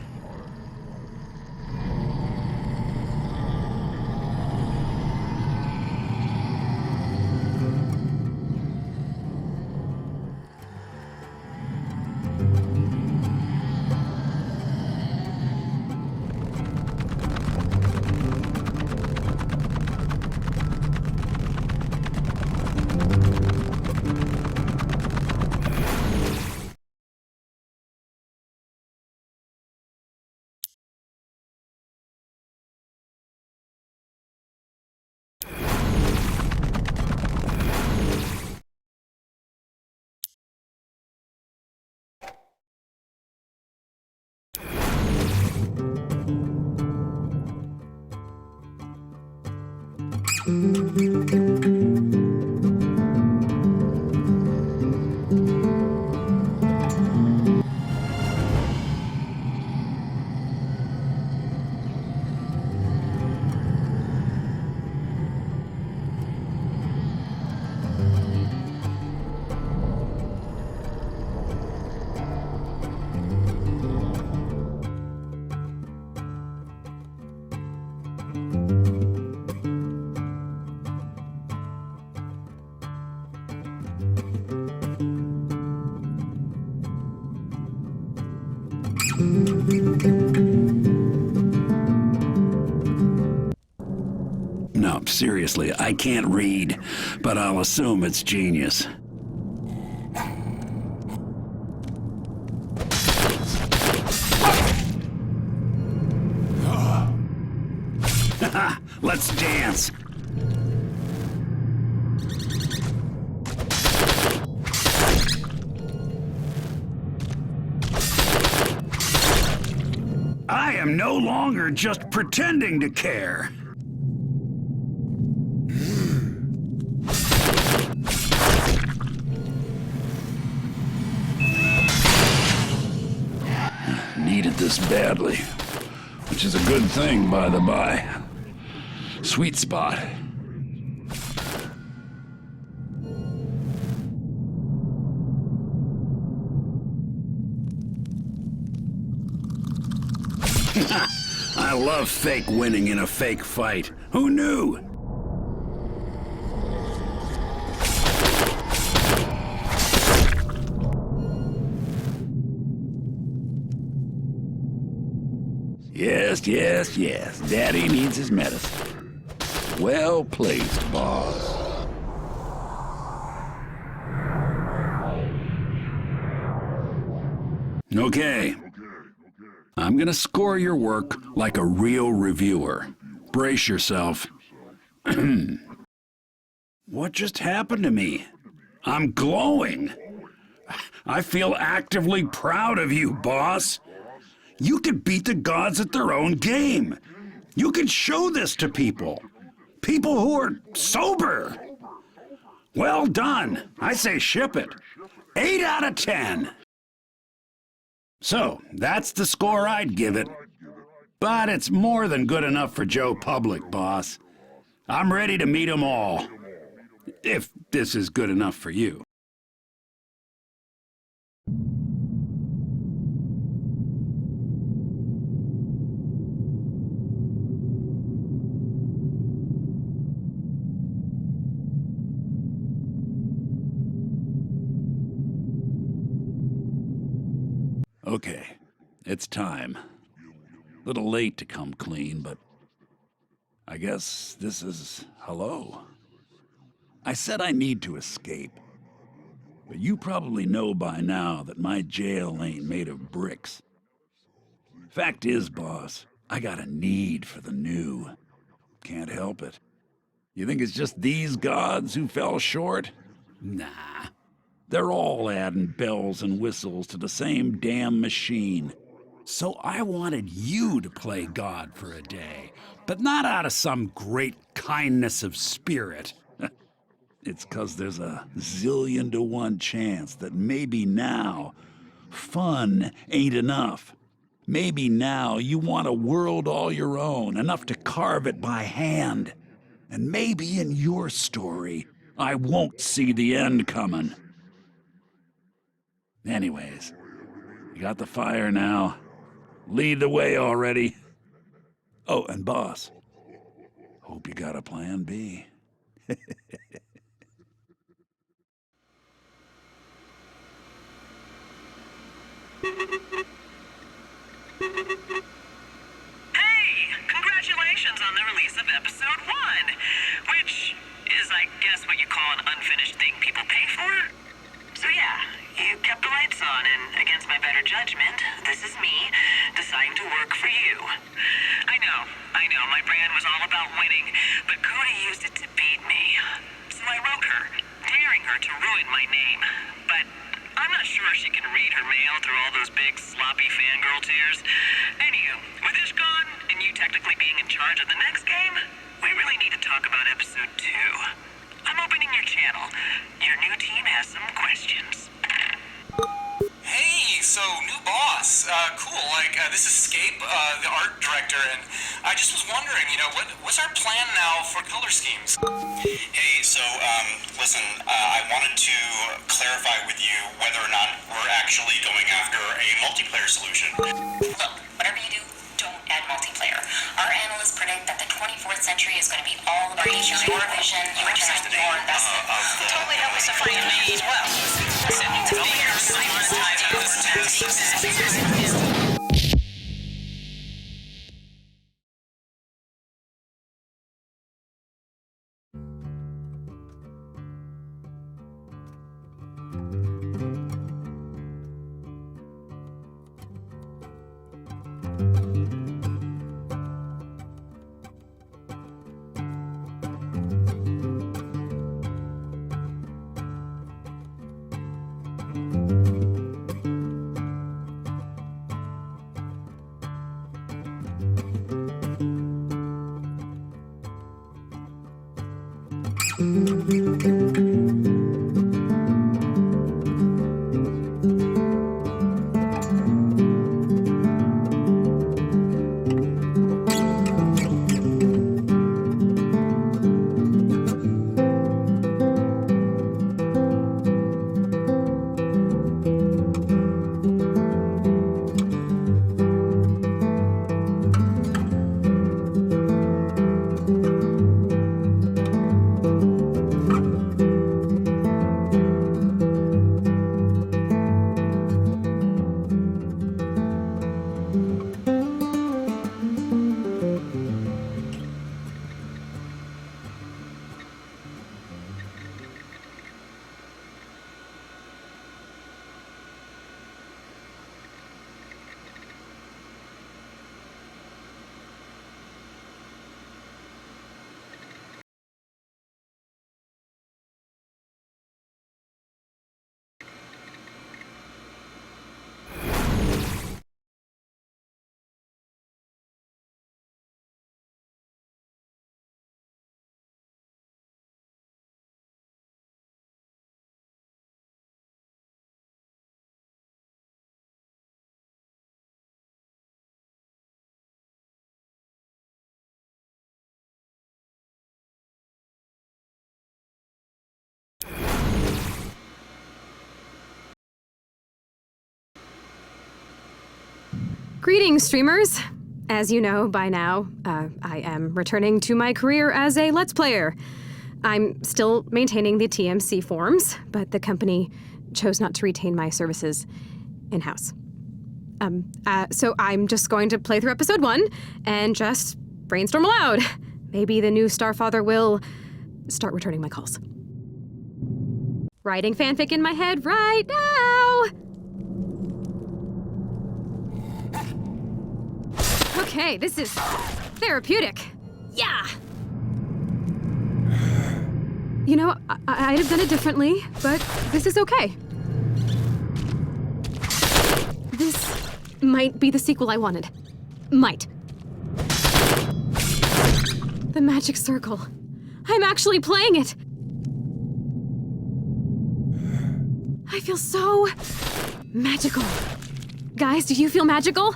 No, seriously, I can't read, but I'll assume it's genius. Let's dance. I am no longer just pretending to care. Needed this badly, which is a good thing, by the by. Sweet spot. I love fake winning in a fake fight. Who knew? Yes. Daddy needs his medicine. Well placed, boss. Okay. I'm gonna score your work like a real reviewer. Brace yourself. What just happened to me? I'm glowing. I feel actively proud of you, boss. You could beat the gods at their own game. You could show this to people. People who are sober. Well done. I say ship it. 8 out of 10. So, that's the score I'd give it. But it's more than good enough for Joe Public, boss. I'm ready to meet 'em all. If this is good enough for you. Okay, it's time. Little late to come clean, but I guess this is hello. I said I need to escape, but you probably know by now that my jail ain't made of bricks. Fact is, boss, I got a need for the new. Can't help it. You think it's just these gods who fell short? Nah. They're all adding bells and whistles to the same damn machine. So I wanted you to play God for a day, but not out of some great kindness of spirit. It's 'cause there's a 1,000,000,000 to 1 chance that maybe now fun ain't enough. Maybe now you want a world all your own, enough to carve it by hand. And maybe in your story, I won't see the end coming. Anyways, you got the fire now. Lead the way already. Oh, and boss, hope you got a plan B. Hey, congratulations on the release of episode 1, which is, I guess, what you call an unfinished thing people pay for. So yeah, you kept the lights on, and against my better judgment, this is me deciding to work for you. I know, my brand was all about winning, but Cody used it to beat me. So I wrote her, daring her to ruin my name. But I'm not sure she can read her mail through all those big, sloppy fangirl tears. Anywho, with Ish gone, and you technically being in charge of the next game, we really need to talk about episode 2. I'm opening your channel. Your new team has some questions. Hey, so new boss. Cool. This is Scape, the art director, and I just was wondering, what's our plan now for color schemes? Hey, so, listen, I wanted to clarify with you whether or not we're actually going after a multiplayer solution. Look, whatever you do, don't add multiplayer. Our analysts predict that the 24th century is going to be all about your vision, your time, your investment. Totally help us to find me as well. Listen, to be here, monetizing this tax. Greetings, streamers. As you know by now, I am returning to my career as a Let's Player. I'm still maintaining the TMC forums, but the company chose not to retain my services in-house. So I'm just going to play through episode 1 and just brainstorm aloud. Maybe the new Starfather will start returning my calls. Writing fanfic in my head right now! Okay, this is therapeutic. Yeah! You know, I'd have done it differently, but this is okay. This might be the sequel I wanted. Might. The magic circle. I'm actually playing it! I feel so magical. Guys, do you feel magical?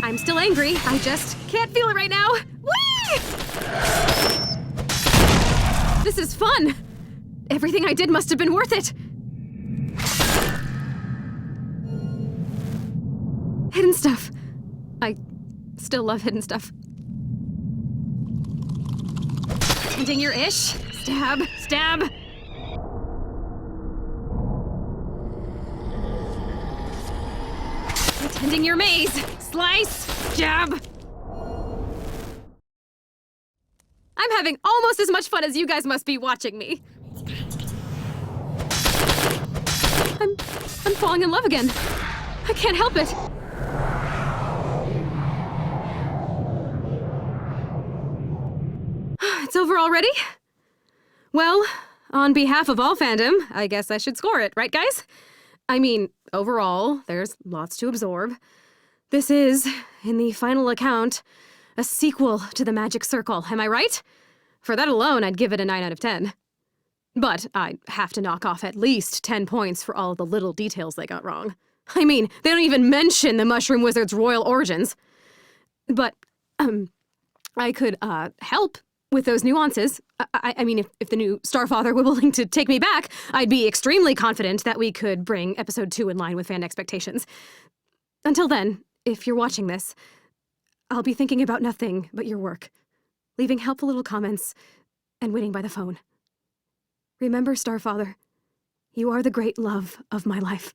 I'm still angry. I just can't feel it right now. Whee! This is fun. Everything I did must have been worth it. Hidden stuff. I still love hidden stuff. Ending your ish. Stab, stab. Attending your maze. Slice, jab. I'm having almost as much fun as you guys must be watching me. I'm falling in love again. I can't help it. It's over already? Well, on behalf of all fandom, I guess I should score it, right guys? I mean, overall, there's lots to absorb. This is, in the final account, A sequel to The Magic Circle, am I right? For that alone, I'd give it a 9 out of 10. But I'd have to knock off at least 10 points for all the little details they got wrong. I mean, they don't even mention the Mushroom Wizard's royal origins. But, I could, help with those nuances. I mean, if the new Starfather were willing to take me back, I'd be extremely confident that we could bring Episode 2 in line with fan expectations. Until then, if you're watching this, I'll be thinking about nothing but your work, leaving helpful little comments, and waiting by the phone. Remember, Starfather, you are the great love of my life.